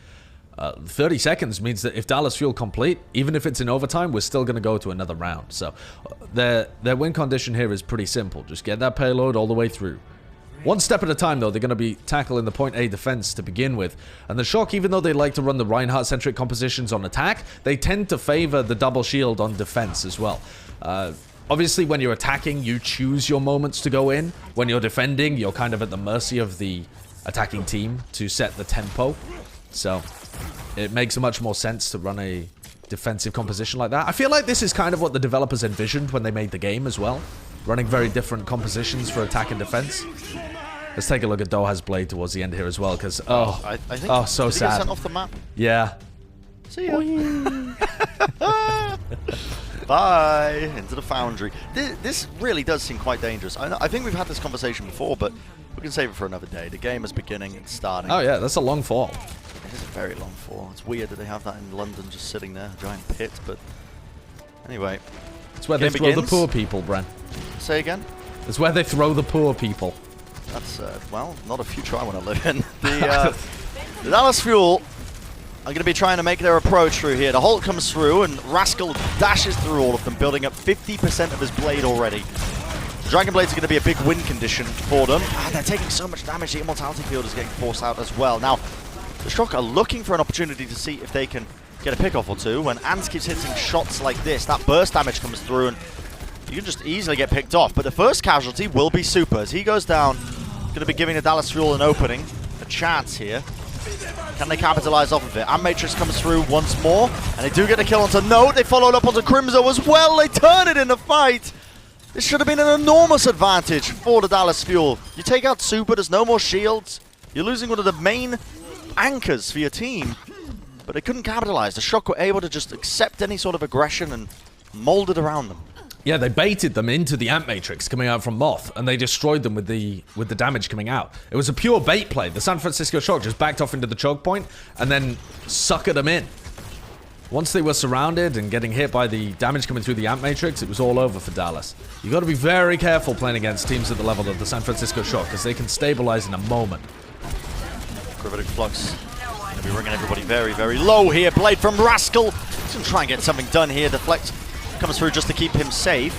30 seconds means that if Dallas Fuel complete, even if it's in overtime, we're still going to go to another round. So their win condition here is pretty simple. Just get that payload all the way through. One step at a time, though, they're going to be tackling the point A defense to begin with. And the Shock, even though they like to run the Reinhardt-centric compositions on attack, they tend to favor the double shield on defense as well. Obviously, when you're attacking, you choose your moments to go in. When you're defending, you're kind of at the mercy of the attacking team to set the tempo. So it makes much more sense to run a defensive composition like that. I feel like this is kind of what the developers envisioned when they made the game as well. Running very different compositions for attack and defense. Let's take a look at Doha's blade towards the end here as well, because, I think, oh, so did he get sad. sent off the map? Yeah. See ya. Bye. Into the foundry. This really does seem quite dangerous. I think we've had this conversation before, but we can save it for another day. The game is beginning and starting. Oh, yeah, that's a long fall. It is a very long fall. It's weird that they have that in London just sitting there, a giant pit, but anyway. It's where they throw the poor people, Bren. Say again? It's where they throw the poor people. That's, well, not a future I want to live in. The Dallas Fuel are going to be trying to make their approach through here. The Holt comes through, and Rascal dashes through all of them, building up 50% of his blade already. The Dragon Blade's going to be a big win condition for them. And they're taking so much damage, the Immortality Field is getting forced out as well. Now, the Shock are looking for an opportunity to see if they can get a pickoff or two. When Ants keeps hitting shots like this, that burst damage comes through, and you can just easily get picked off. But the first casualty will be Super. As he goes down, going to be giving the Dallas Fuel an opening, a chance here. Can they capitalize off of it? And Matrix comes through once more, and they do get a kill onto Note. They followed up onto Crimzo as well. They turn it in a fight. This should have been an enormous advantage for the Dallas Fuel. You take out Super, there's no more shields. You're losing one of the main anchors for your team. But they couldn't capitalize. The Shock were able to just accept any sort of aggression and mold it around them. Yeah, they baited them into the Ant Matrix coming out from Moth, and they destroyed them with the damage coming out. It was a pure bait play. The San Francisco Shock just backed off into the choke point and then suckered them in. Once they were surrounded and getting hit by the damage coming through the Ant Matrix, it was all over for Dallas. You got to be very careful playing against teams at the level of the San Francisco Shock, because they can stabilize in a moment. Gravitic Flux going to be ringing everybody very, very low here. Blade from Rascal. He's going to try and get something done here. Deflect comes through just to keep him safe.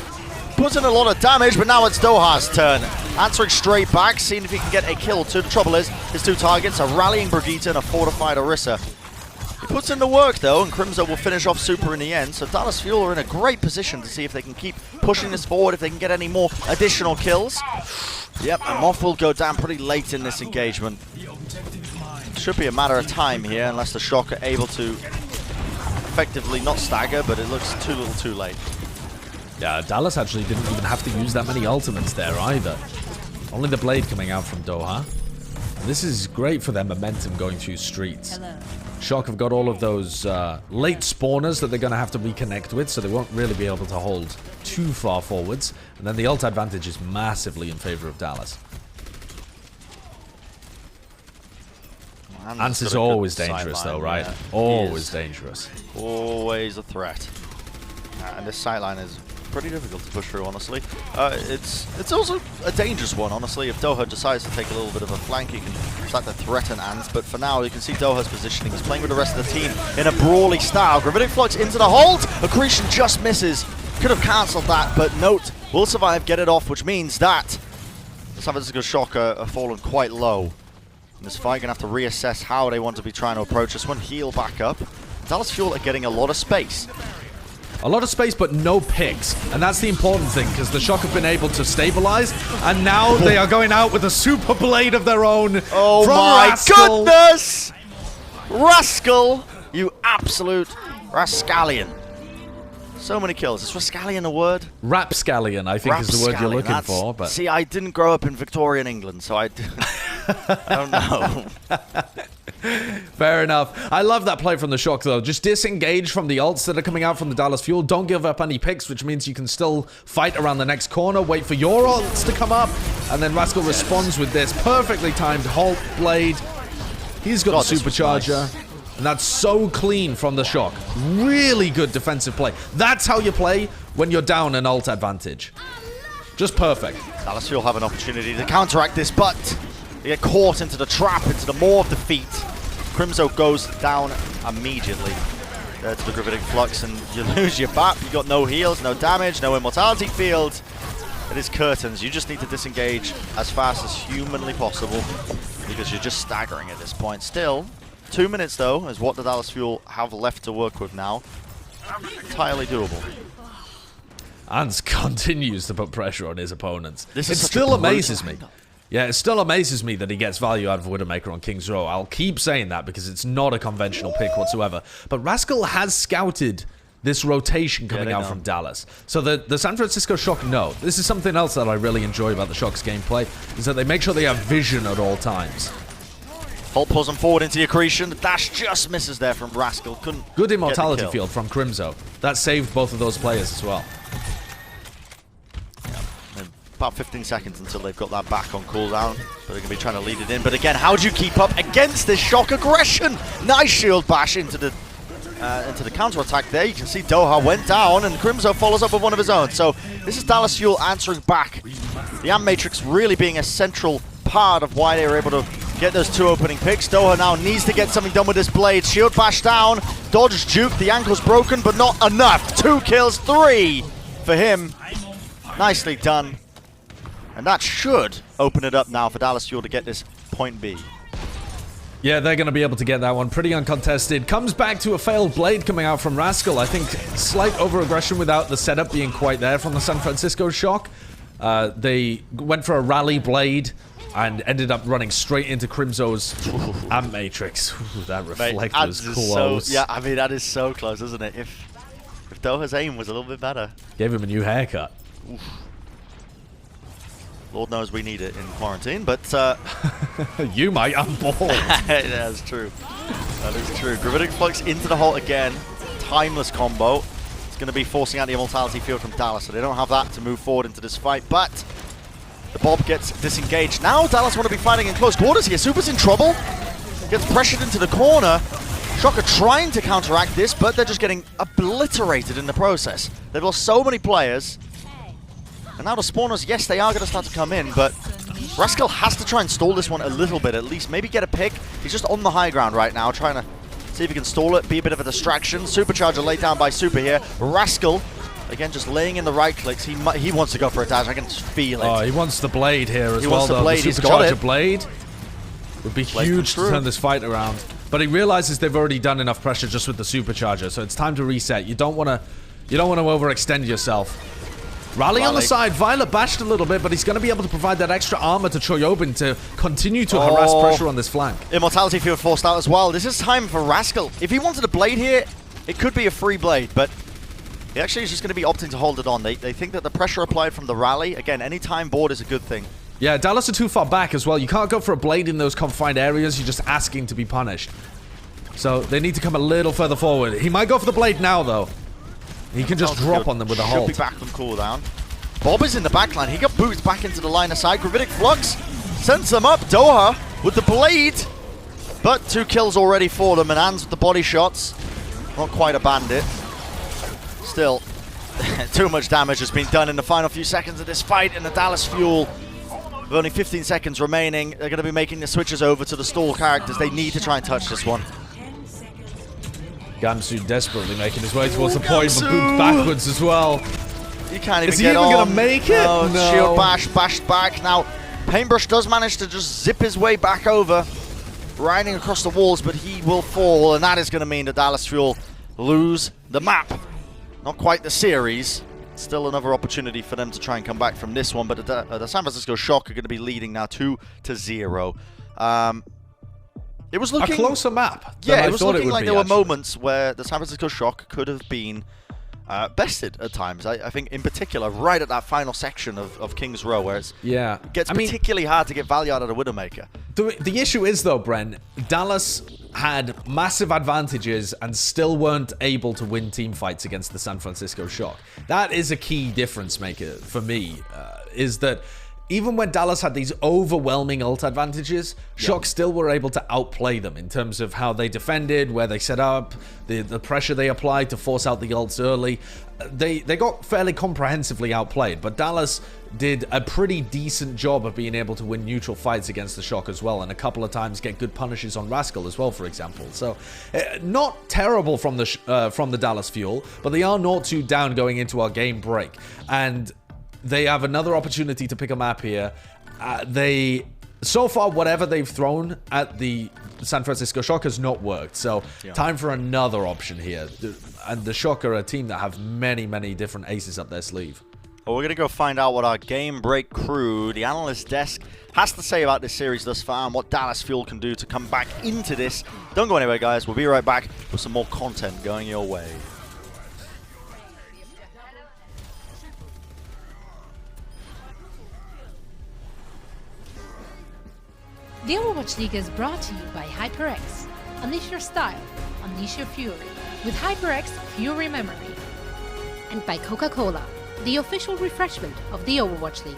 Puts in a lot of damage, but now it's Doha's turn. Answering straight back, seeing if he can get a kill too. The trouble is, his two targets are rallying Brigitte and a fortified Orisa. He puts in the work though, and Crimzo will finish off Super in the end. So Dallas Fuel are in a great position to see if they can keep pushing this forward, if they can get any more additional kills. Yep, and Moth will go down pretty late in this engagement. Should be a matter of time here, unless the Shock are able to effectively not stagger, but it looks too little too late. Yeah, Dallas actually didn't even have to use that many ultimates there either. Only the blade coming out from Doha. And this is great for their momentum going through streets. Hello. Shock have got all of those late spawners that they're going to have to reconnect with, so they won't really be able to hold too far forwards. And then the ult advantage is massively in favor of Dallas. Ants is always dangerous though, right? Yeah. Always dangerous. Always a threat. And this sideline is pretty difficult to push through, honestly. It's also a dangerous one, honestly. If Doha decides to take a little bit of a flank, he can start to threaten Ants. But for now, you can see Doha's positioning. He's playing with the rest of the team in a brawly style. Gravitic Flux into the hold. Accretion just misses. Could have cancelled that, but Note will survive, get it off, which means that the San Francisco Shock are fallen quite low. In this fight, going to have to reassess how they want to be trying to approach this one. Heal back up. Dallas Fuel are getting a lot of space. A lot of space, but no picks. And that's the important thing, because the Shock have been able to stabilize, and now they are going out with a super blade of their own. Oh my Rascal. Goodness! Rascal, you absolute rascallion. So many kills. Is rascallion a word? Rapscallion, I think, is the word you're looking for. But see, I didn't grow up in Victorian England, so I don't know. Fair enough. I love that play from the Shock, though. Just disengage from the ults that are coming out from the Dallas Fuel. Don't give up any picks, which means you can still fight around the next corner, wait for your ults to come up, and then Rascal responds with this perfectly timed Halt Blade. He's got the Supercharger. Nice. And that's so clean from the Shock. Really good defensive play. That's how you play when you're down an ult advantage. Just perfect. Dallas Fuel have an opportunity to counteract this, but they get caught into the trap, into the maw of defeat. Crimzo goes down immediately there to the Gravitic Flux, and you lose your BAP. You got no heals, no damage, no immortality field. It is curtains. You just need to disengage as fast as humanly possible because you're just staggering at this point. Still, 2 minutes though is what the Dallas Fuel have left to work with now. Entirely doable. Ans continues to put pressure on his opponents. It still amazes me. Yeah, it still amazes me that he gets value out of Widowmaker on King's Row. I'll keep saying that because it's not a conventional pick whatsoever. But Rascal has scouted this rotation coming out from Dallas. So the San Francisco Shock know. This is something else that I really enjoy about the Shock's gameplay, is that they make sure they have vision at all times. Holt pulls him forward into the accretion. The dash just misses there from Rascal. Couldn't Good immortality field from Crimzo. That saved both of those players as well. About 15 seconds until they've got that back on cooldown, but they're going to be trying to lead it in. But again, how do you keep up against this Shock aggression? Nice shield bash into the counter attack there. You can see Doha went down, and Crimzo follows up with one of his own. So this is Dallas Fuel answering back. The Amp Matrix really being a central part of why they were able to get those 2 opening picks. Doha now needs to get something done with this blade. Shield bash down, dodge juke. The ankle's broken, but not enough. 2 kills, 3 for him. Nicely done. And that should open it up now for Dallas Fuel to get this point B. Yeah, they're going to be able to get that one pretty uncontested. Comes back to a failed blade coming out from Rascal. I think slight over-aggression without the setup being quite there from the San Francisco Shock. They went for a rally blade and ended up running straight into Crimzo's Amp Matrix. Ooh, that reflect was close. Yeah, I mean, that is so close, isn't it? If Doha's aim was a little bit better. Gave him a new haircut. Oof. Lord knows we need it in quarantine, but... You might, I'm bald. Yeah, that's true. That is true. Gravitic Flux into the Holt again. Timeless combo. It's going to be forcing out the immortality field from Dallas, so they don't have that to move forward into this fight, but the Bob gets disengaged. Now Dallas want to be fighting in close quarters here. Super's in trouble. Gets pressured into the corner. Shock are trying to counteract this, but they're just getting obliterated in the process. They've lost so many players. And now the spawners, yes, they are going to start to come in, but Rascal has to try and stall this one a little bit at least. Maybe get a pick. He's just on the high ground right now, trying to see if he can stall it, be a bit of a distraction. Supercharger laid down by Super here. Rascal, again, just laying in the right clicks. He wants to go for a dash. I can just feel it. Oh, he wants the blade here as well. He wants the blade. The Supercharger blade would be huge to turn this fight around. But he realizes they've already done enough pressure just with the Supercharger, so it's time to reset. You don't want to overextend yourself. Rally on the side. Violet bashed a little bit, but he's going to be able to provide that extra armor to Choyobin to continue to harass pressure on this flank. Immortality field forced out as well. This is time for Rascal. If he wanted a blade here, it could be a free blade, but he actually is just going to be opting to hold it on. They think that the pressure applied from the rally, again, any time board is a good thing. Yeah, Dallas are too far back as well. You can't go for a blade in those confined areas. You're just asking to be punished. So they need to come a little further forward. He might go for the blade now, though. He can just drop on them with a hold. Should be back on cooldown. Bob is in the backline. He got booted back into the line of sight. Gravitic Flux sends them up. Doha with the blade. But 2 kills already for them. And Ans with the body shots. Not quite a bandit. Still, too much damage has been done in the final few seconds of this fight. And the Dallas Fuel, with only 15 seconds remaining, they're going to be making the switches over to the stall characters. They need to try and touch this one. Gamsu desperately making his way towards the point, but booped backwards as well. He can't even Is he even going to make it? No, shield bash, bashed back. Now, Paintbrush does manage to just zip his way back over, riding across the walls, but he will fall, and that is going to mean the Dallas Fuel lose the map. Not quite the series. Still another opportunity for them to try and come back from this one, but the San Francisco Shock are going to be leading now 2-0. It was looking... a closer map. Yeah, it was looking like there were moments where the San Francisco Shock could have been bested at times. I think in particular, right at that final section of King's Row, where it gets particularly hard to get value out of the Widowmaker. The issue is, though, Brent, Dallas had massive advantages and still weren't able to win team fights against the San Francisco Shock. That is a key difference maker for me, is that even when Dallas had these overwhelming ult advantages, Shock still were able to outplay them in terms of how they defended, where they set up, the pressure they applied to force out the ults early. They got fairly comprehensively outplayed, but Dallas did a pretty decent job of being able to win neutral fights against the Shock as well, and a couple of times get good punishes on Rascal as well, for example. So, not terrible from the Dallas Fuel, but they are 0-2 down going into our game break, and they have another opportunity to pick a map here. So far, whatever they've thrown at the San Francisco Shock has not worked. So, time for another option here. And the Shock are a team that have many, many different aces up their sleeve. Well, we're going to go find out what our game break crew, the analyst desk, has to say about this series thus far and what Dallas Fuel can do to come back into this. Don't go anywhere, guys. We'll be right back with some more content going your way. The Overwatch League is brought to you by HyperX. Unleash your style, unleash your fury with HyperX Fury Memory. And by Coca-Cola, the official refreshment of the Overwatch League.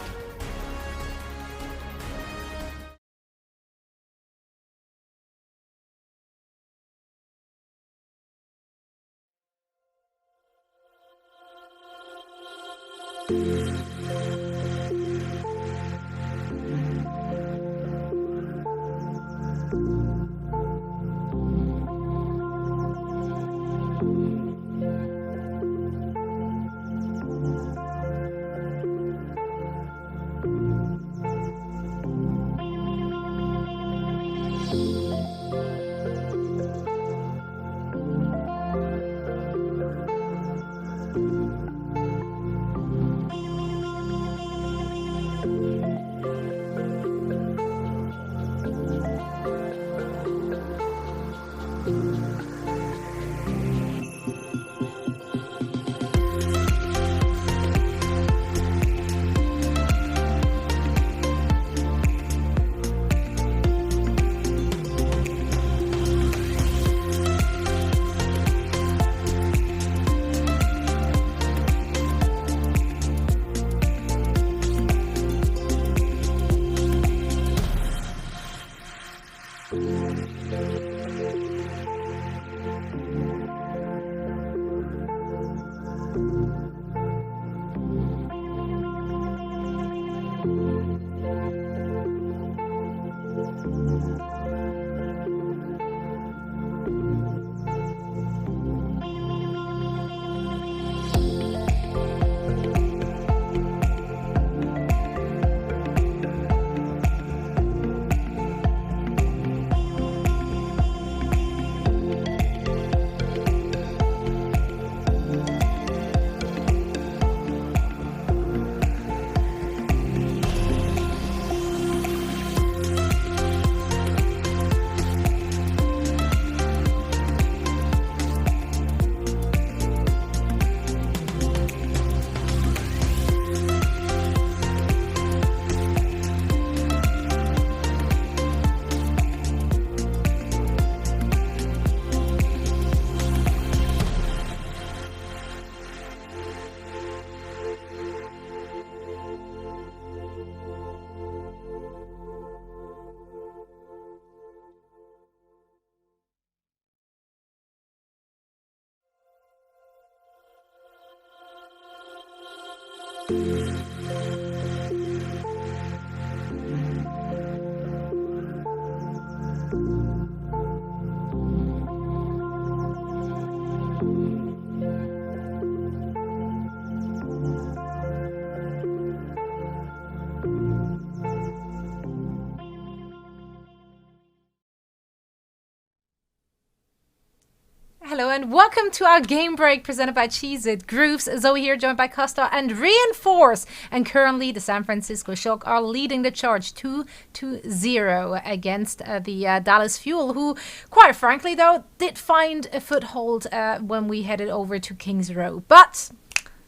Hello and welcome to our game break presented by Cheez-It Grooves. Zoe here, joined by Costa and Reinforce. And currently the San Francisco Shock are leading the charge 2-0 against the Dallas Fuel, who, quite frankly though, did find a foothold when we headed over to Kings Row. But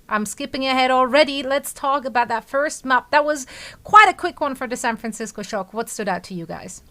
I'm skipping ahead already. Let's talk about that first map. That was quite a quick one for the San Francisco Shock. What stood out to you guys?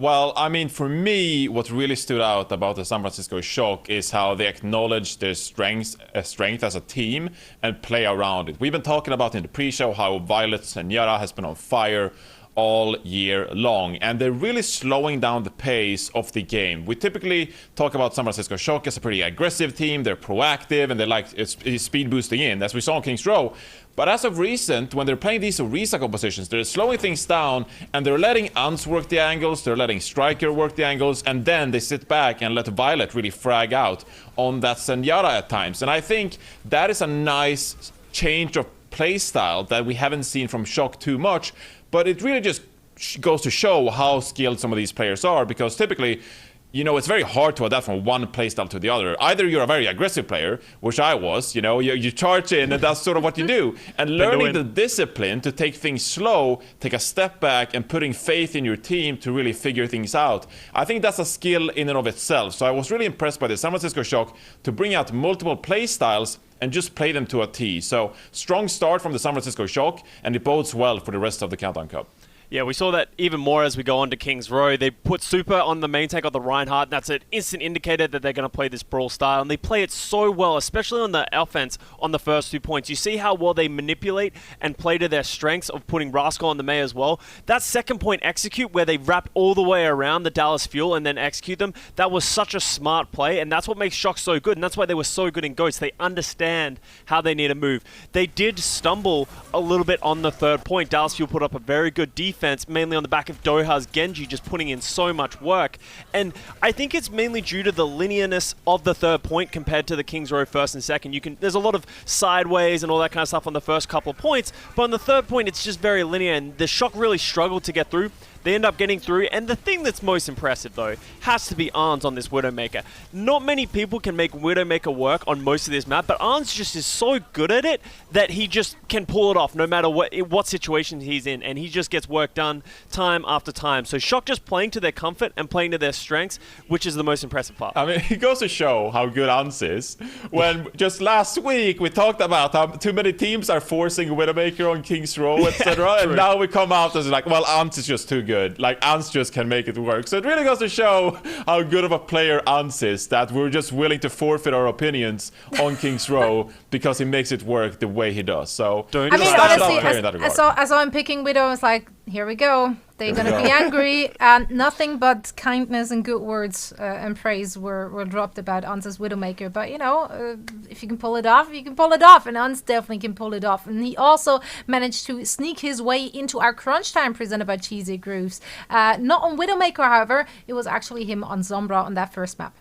Well, I mean, for me, what really stood out about the San Francisco Shock is how they acknowledge their strength as a team and play around it. We've been talking about in the pre-show how Violet and Yara has been on fire all year long, and they're really slowing down the pace of the game. We typically talk about San Francisco Shock as a pretty aggressive team. They're proactive and they like speed boosting in, as we saw in Kings Row. But as of recent, when they're playing these Orisa compositions, they're slowing things down and they're letting Ans work the angles, they're letting Striker work the angles, and then they sit back and let Violet really frag out on that Zenyatta at times. And I think that is a nice change of playstyle that we haven't seen from Shock too much, but it really just goes to show how skilled some of these players are, because typically, you know, it's very hard to adapt from one playstyle to the other. Either you're a very aggressive player, which I was, you know, you charge in and that's sort of what you do. And learning the discipline to take things slow, take a step back, and putting faith in your team to really figure things out. I think that's a skill in and of itself. So I was really impressed by the San Francisco Shock to bring out multiple playstyles and just play them to a T. So strong start from the San Francisco Shock, and it bodes well for the rest of the Countdown Cup. Yeah, we saw that even more as we go on to Kings Row. They put Super on the main tank of the Reinhardt. That's an instant indicator that they're going to play this brawl style, and they play it so well, especially on the offense on the first 2 points. You see how well they manipulate and play to their strengths of putting Rascal on the May as well. That second point execute where they wrap all the way around the Dallas Fuel and then execute them, that was such a smart play, and that's what makes Shock so good, and that's why they were so good in Ghosts. They understand how they need to move. They did stumble a little bit on the third point. Dallas Fuel put up a very good defense, mainly on the back of Doha's Genji just putting in so much work. And I think it's mainly due to the linearness of the third point compared to the Kings Row first and second. There's a lot of sideways and all that kind of stuff on the first couple of points, but on the third point it's just very linear, and the Shock really struggled to get through. They end up getting through, and the thing that's most impressive, though, has to be Arns on this Widowmaker. Not many people can make Widowmaker work on most of this map, but Arns just is so good at it that he just can pull it off no matter what situation he's in, and he just gets work done time after time. So Shock just playing to their comfort and playing to their strengths, which is the most impressive part. I mean, it goes to show how good Ans is. When just last week we talked about how too many teams are forcing Widowmaker on Kings Row, etc., and now we come out as like, well, Ans is just too good. Like, Ans just can make it work. So it really goes to show how good of a player Ans is, that we're just willing to forfeit our opinions on Kings Row because he makes it work the way he does. So I mean, honestly, as I'm picking Widow, I was like, here we go. They're going to be angry, and nothing but kindness and good words and praise were dropped about Ans's Widowmaker. But, you know, if you can pull it off, you can pull it off. And Ans definitely can pull it off. And he also managed to sneak his way into our Crunch Time presented by Cheesy Grooves. Not on Widowmaker, however. It was actually him on Sombra on that first map.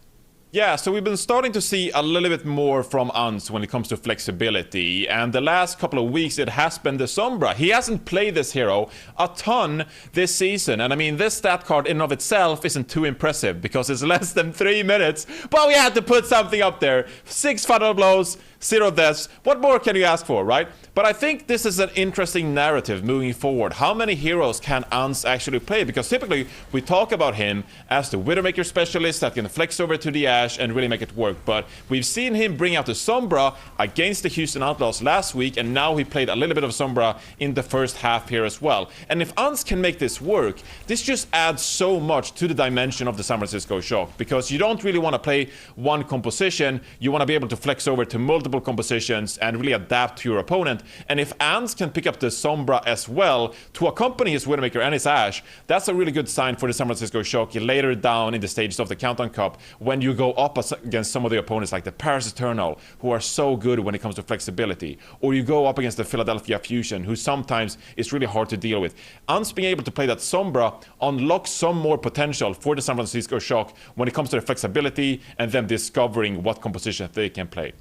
Yeah, so we've been starting to see a little bit more from Ans when it comes to flexibility, and the last couple of weeks it has been the Sombra. He hasn't played this hero a ton this season, and I mean, this stat card in and of itself isn't too impressive because it's less than 3 minutes, but we had to put something up there. 6 fatal blows, 0 deaths. What more can you ask for, right? But I think this is an interesting narrative moving forward. How many heroes can Ans actually play? Because typically we talk about him as the Widowmaker specialist that can flex over to the Ash and really make it work. But we've seen him bring out the Sombra against the Houston Outlaws last week, and now he played a little bit of Sombra in the first half here as well. And if Ans can make this work, this just adds so much to the dimension of the San Francisco Shock, because you don't really want to play one composition. You want to be able to flex over to multiple compositions and really adapt to your opponent. And if Ans can pick up the Sombra as well to accompany his Widowmaker and his Ash, that's a really good sign for the San Francisco Shock later down in the stages of the Countdown Cup, when you go up against some of the opponents like the Paris Eternal, who are so good when it comes to flexibility, or you go up against the Philadelphia Fusion, who sometimes is really hard to deal with. Ans being able to play that Sombra unlocks some more potential for the San Francisco Shock when it comes to the flexibility and them discovering what composition they can play.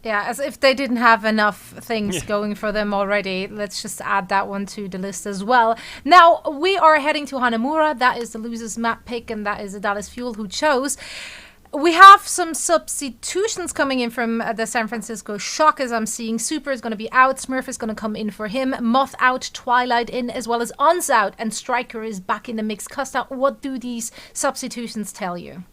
Yeah, as if they didn't have enough things going for them already. Let's just add that one to the list as well. Now, we are heading to Hanamura. That is the loser's map pick, and that is the Dallas Fuel who chose. We have some substitutions coming in from the San Francisco Shock, as I'm seeing. Super is going to be out. Smurf is going to come in for him. Moth out. Twilight in, as well as Ons out. And Striker is back in the mix. Costa, what do these substitutions tell you?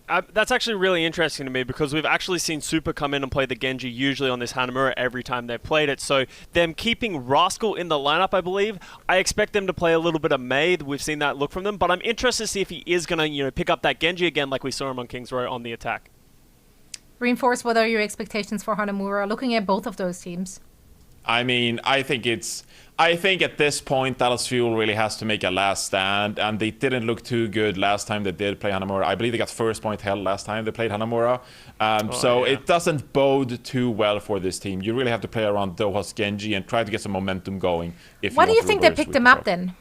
That's actually really interesting to me because we've actually seen Super come in and play the Genji usually on this Hanamura every time they've played it. So them keeping Rascal in the lineup, I believe, I expect them to play a little bit of Mei. We've seen that look from them, but I'm interested to see if he is going to pick up that Genji again like we saw him on Kings Row on the attack. Reinforce, what are your expectations for Hanamura looking at both of those teams? I mean, I think at this point, Dallas Fuel really has to make a last stand, and they didn't look too good last time they did play Hanamura. I believe they got first point held last time they played Hanamura. It doesn't bode too well for this team. You really have to play around Doha's Genji and try to get some momentum going. Why do you think they picked him up then?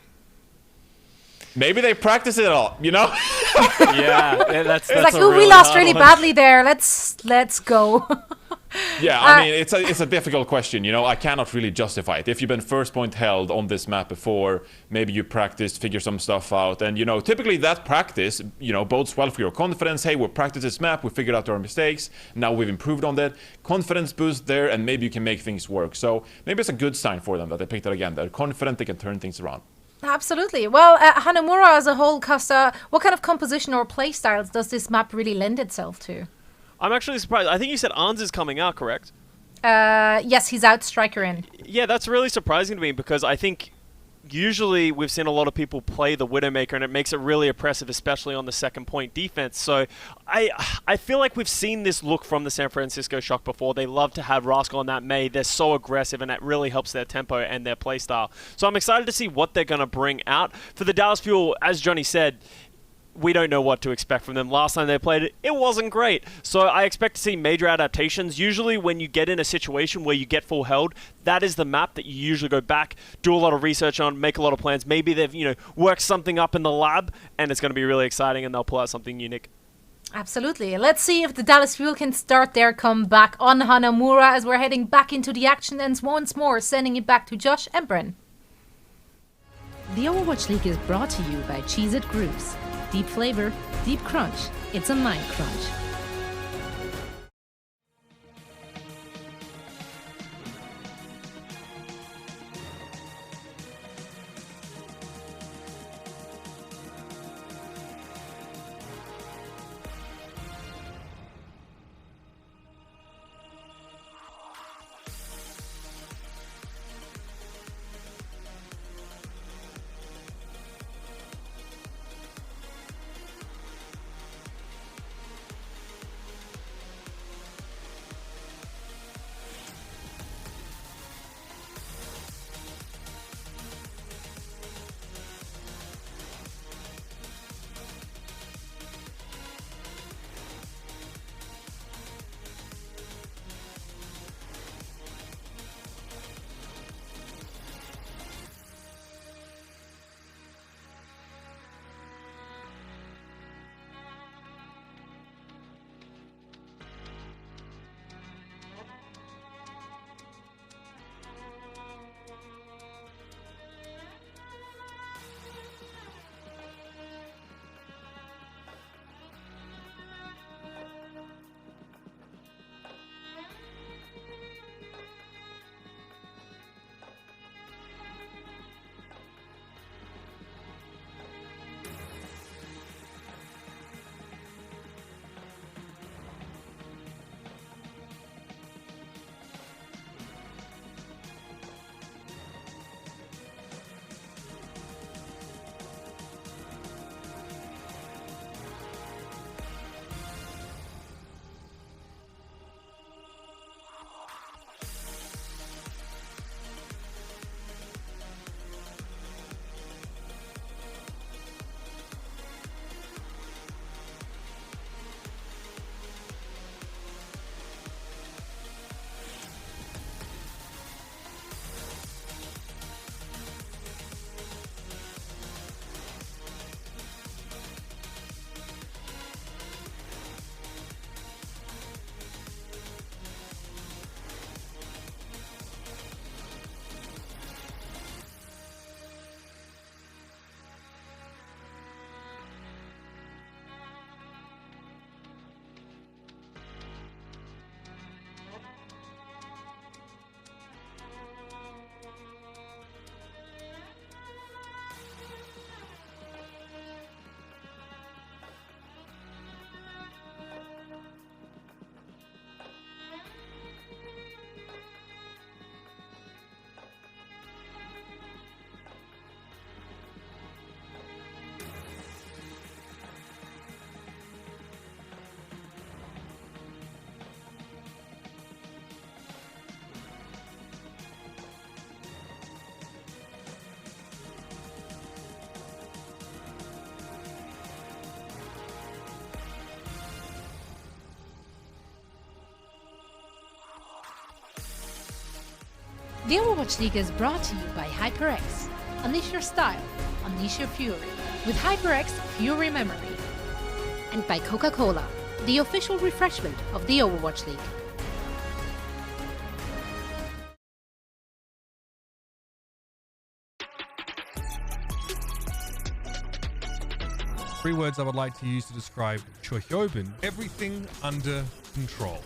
Maybe they practice it all, Yeah, that's like, we lost really badly there. Let's go. Yeah, I mean, it's a difficult question, I cannot really justify it. If you've been first point held on this map before, maybe you practiced, figure some stuff out, and, typically that practice, bodes well for your confidence. Hey, we practiced this map, we figured out our mistakes, now we've improved on that. Confidence boost there, and maybe you can make things work. So maybe it's a good sign for them that they picked it again. They're confident they can turn things around. Absolutely. Well, Hanamura as a whole, Costa, what kind of composition or play styles does this map really lend itself to? I'm actually surprised. I think you said Arns is coming out, correct? Yes, he's out striker in. Yeah, that's really surprising to me because I think usually we've seen a lot of people play the Widowmaker and it makes it really oppressive, especially on the second point defense. So I feel like we've seen this look from the San Francisco Shock before. They love to have Rascal on that Mei. They're so aggressive and that really helps their tempo and their playstyle. So I'm excited to see what they're going to bring out. For the Dallas Fuel, as Johnny said, we don't know what to expect from them. Last time they played it, it wasn't great. So I expect to see major adaptations. Usually when you get in a situation where you get full held, that is the map that you usually go back, do a lot of research on, make a lot of plans. Maybe they've, worked something up in the lab and it's going to be really exciting and they'll pull out something unique. Absolutely. Let's see if the Dallas Fuel can start their comeback on Hanamura as we're heading back into the action and once more sending it back to Josh and Bren. The Overwatch League is brought to you by Cheez-It Grooves. Deep flavor, deep crunch. It's a mind crunch. The Overwatch League is brought to you by HyperX. Unleash your style, unleash your fury with HyperX Fury Memory. And by Coca-Cola, the official refreshment of the Overwatch League. Three words I would like to use to describe Choi Hyobin: everything under control.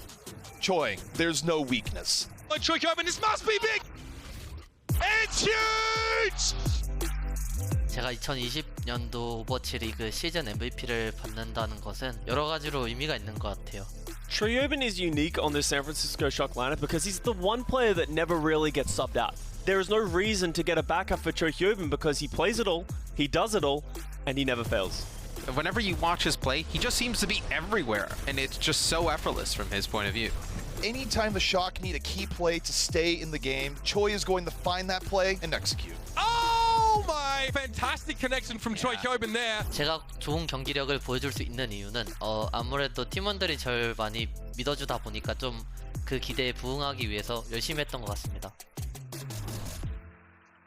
Choi, there's no weakness. Oh, Choi Hyobin, this must be big! It's huge! 제가 2020년도 오버워치 리그 시즌 MVP를 받는다는 것은 여러 가지로 의미가 있는 것 같아요. Choi Hyobin is unique on the San Francisco Shock lineup because he's the one player that never really gets subbed out. There is no reason to get a backup for Choi Hyobin because he plays it all, he does it all, and he never fails. Whenever you watch his play, he just seems to be everywhere, and it's just so effortless from his point of view. Anytime the Shock need a key play to stay in the game, Choi is going to find that play and execute. Oh my! Fantastic connection from Choi Hyobin there. 제가 좋은 경기력을 보여줄 수 있는 이유는 아무래도 팀원들이 절 많이 믿어주다 보니까 좀 그 기대에 부응하기 위해서 열심히 했던 것 같습니다.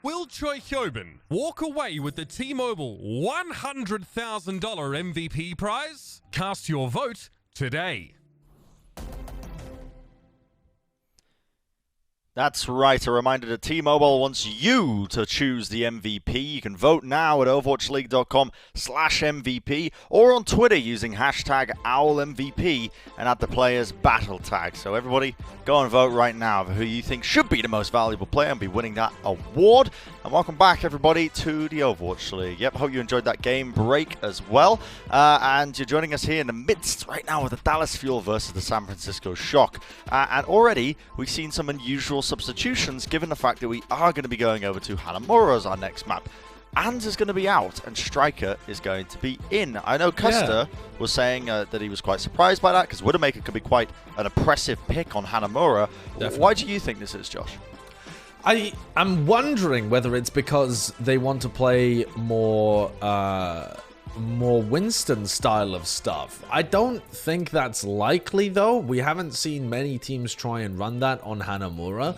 Will Choi Hyobin walk away with the T-Mobile $100,000 MVP prize? Cast your vote today. That's right, a reminder that T-Mobile wants you to choose the MVP. You can vote now at overwatchleague.com/MVP or on Twitter using hashtag OwlMVP and add the player's battle tag. So everybody, go and vote right now for who you think should be the most valuable player and be winning that award. And welcome back, everybody, to the Overwatch League. Yep, hope you enjoyed that game break as well. And you're joining us here in the midst right now with the Dallas Fuel versus the San Francisco Shock. And already, we've seen some unusual substitutions given the fact that we are going to be going over to Hanamura as our next map. Anz is going to be out and Striker is going to be in. I know Custer was saying that he was quite surprised by that because Widowmaker could be quite an oppressive pick on Hanamura. Definitely. Why do you think this is, Josh? I'm wondering whether it's because they want to play more Winston style of stuff. I don't think that's likely though. We haven't seen many teams try and run that on Hanamura.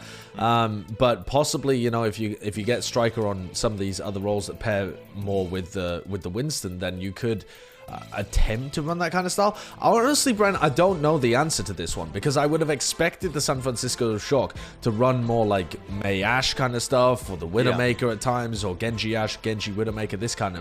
But possibly, you know, if you get Striker on some of these other roles that pair more with the Winston, then you could attempt to run that kind of style. Honestly, Brent, I don't know the answer to this one because I would have expected the San Francisco Shock to run more like Mei Ashe kind of stuff, or the Widowmaker at times, or Genji Ashe, Genji Widowmaker, this kind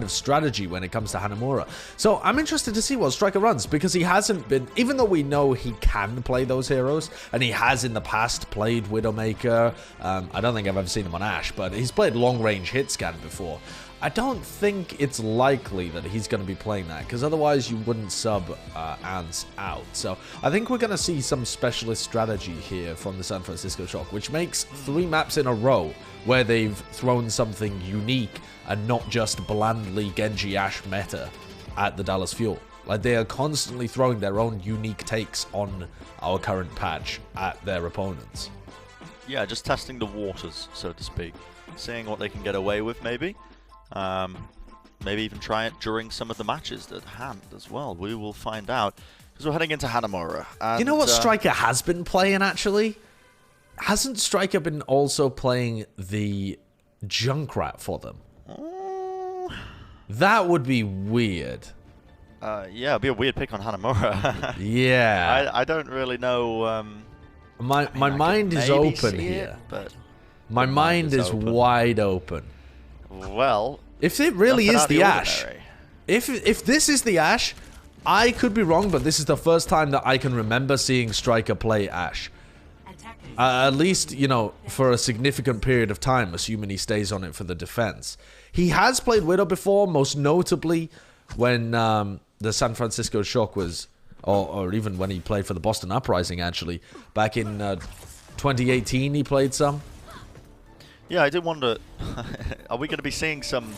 of strategy when it comes to Hanamura. So I'm interested to see what Striker runs because he hasn't been, even though we know he can play those heroes, and he has in the past played Widowmaker. I don't think I've ever seen him on Ashe, but he's played long-range hit scan before. I don't think it's likely that he's going to be playing that, because otherwise you wouldn't sub Ants out. So I think we're going to see some specialist strategy here from the San Francisco Shock, which makes 3 maps in a row where they've thrown something unique and not just blandly Genji Ashe meta at the Dallas Fuel. Like, they are constantly throwing their own unique takes on our current patch at their opponents. Yeah, just testing the waters, so to speak. Seeing what they can get away with, maybe. Maybe even try it during some of the matches at hand as well. We will find out, because we're heading into Hanamura. And, you know what Striker has been playing, actually? Hasn't Striker been also playing the Junkrat for them? That would be weird. Yeah, it'd be a weird pick on Hanamura. Yeah. I don't really know. My mind is open here. But my mind is wide open. Well, if it really is the Ashe, if this is the Ashe, I could be wrong, but this is the first time that I can remember seeing Striker play Ashe. At least, you know, for a significant period of time, assuming he stays on it for the defense. He has played Widow before, most notably when the San Francisco Shock was, or even when he played for the Boston Uprising, actually. Back in 2018, he played some. Yeah, I did wonder, are we going to be seeing some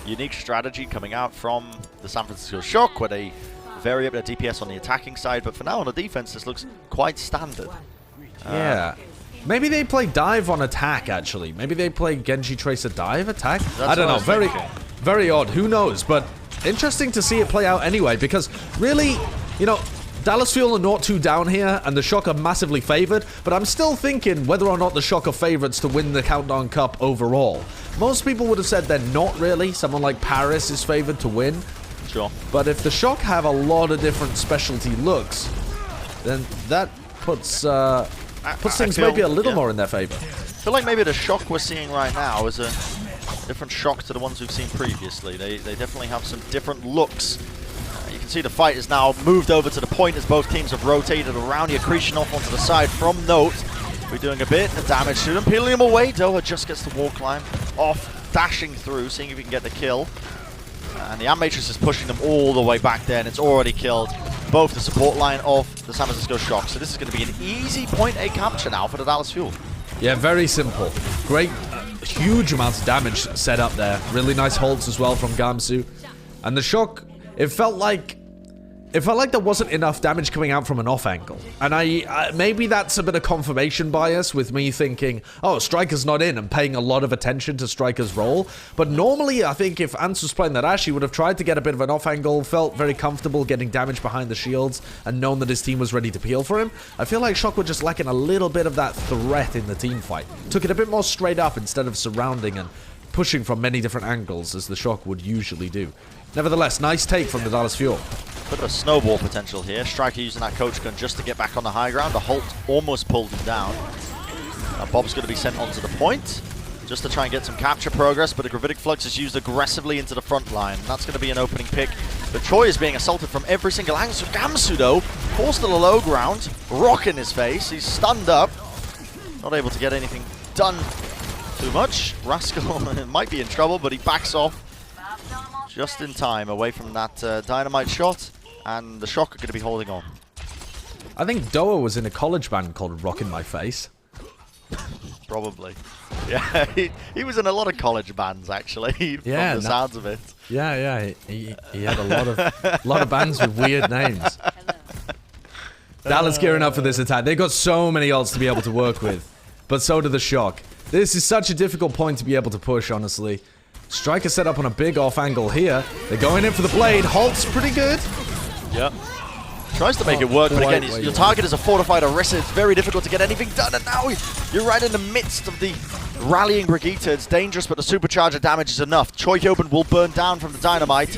unique strategy coming out from the San Francisco Shock, where they vary up their DPS on the attacking side, but for now on the defense, this looks quite standard. Yeah. Maybe they play dive on attack, actually. Maybe they play Genji Tracer dive attack? I don't know. Very, very odd. Who knows? But interesting to see it play out anyway, because really, you know, Dallas Fuel are not too down here, and the Shock are massively favored, but I'm still thinking whether or not the Shock are favorites to win the Countdown Cup overall. Most people would have said they're not really. Someone like Paris is favored to win. Sure. But if the Shock have a lot of different specialty looks, then that puts things maybe a little more in their favor. I feel like maybe the Shock we're seeing right now is a different Shock to the ones we've seen previously. They definitely have some different looks. You can see the fight is now moved over to the point as both teams have rotated around the accretion off onto the side from Note. We're doing a bit of damage to them, peeling them away. Doha just gets the wall climb off, dashing through, seeing if he can get the kill. And the Matrix is pushing them all the way back there, and it's already killed both the support line of the San Francisco Shock. So this is going to be an easy point A capture now for the Dallas Fuel. Yeah, very simple. Great, huge amounts of damage set up there. Really nice holds as well from Guangzhou. And the Shock, it felt like there wasn't enough damage coming out from an off angle. And I maybe that's a bit of confirmation bias with me thinking, oh, Striker's not in and paying a lot of attention to Striker's role. But normally, I think if Ants was playing that Ash, he would have tried to get a bit of an off angle, felt very comfortable getting damage behind the shields, and known that his team was ready to peel for him. I feel like Shock were just lacking a little bit of that threat in the team fight. Took it a bit more straight up instead of surrounding and pushing from many different angles as the Shock would usually do. Nevertheless, nice take from the Dallas Fuel. Bit of a snowball potential here. Striker using that coach gun just to get back on the high ground. The Holt almost pulled him down. Now Bob's going to be sent onto the point just to try and get some capture progress, but the Gravitic Flux is used aggressively into the front line. And that's going to be an opening pick. But Choi is being assaulted from every single angle. So Gamsu, though, forced to the low ground. Rock in his face. He's stunned up. Not able to get anything done too much. Rascal might be in trouble, but he backs off just in time away from that dynamite shot, and the Shock are going to be holding on. I think Doa was in a college band called Rock in My Face. Probably. Yeah, he was in a lot of college bands, actually, from the sounds of it. Yeah, he had a lot of bands with weird names. Dallas gearing up for this attack. They've got so many ults to be able to work with, but so do the Shock. This is such a difficult point to be able to push, honestly. Striker set up on a big off angle here. They're going in for the blade. Holt's pretty good. Yep. Tries to make it work, but again, your target is a fortified Orisa. It's very difficult to get anything done, and now you're right in the midst of the rallying Brigitte. It's dangerous, but the supercharger damage is enough. Choi Hyobin will burn down from the dynamite,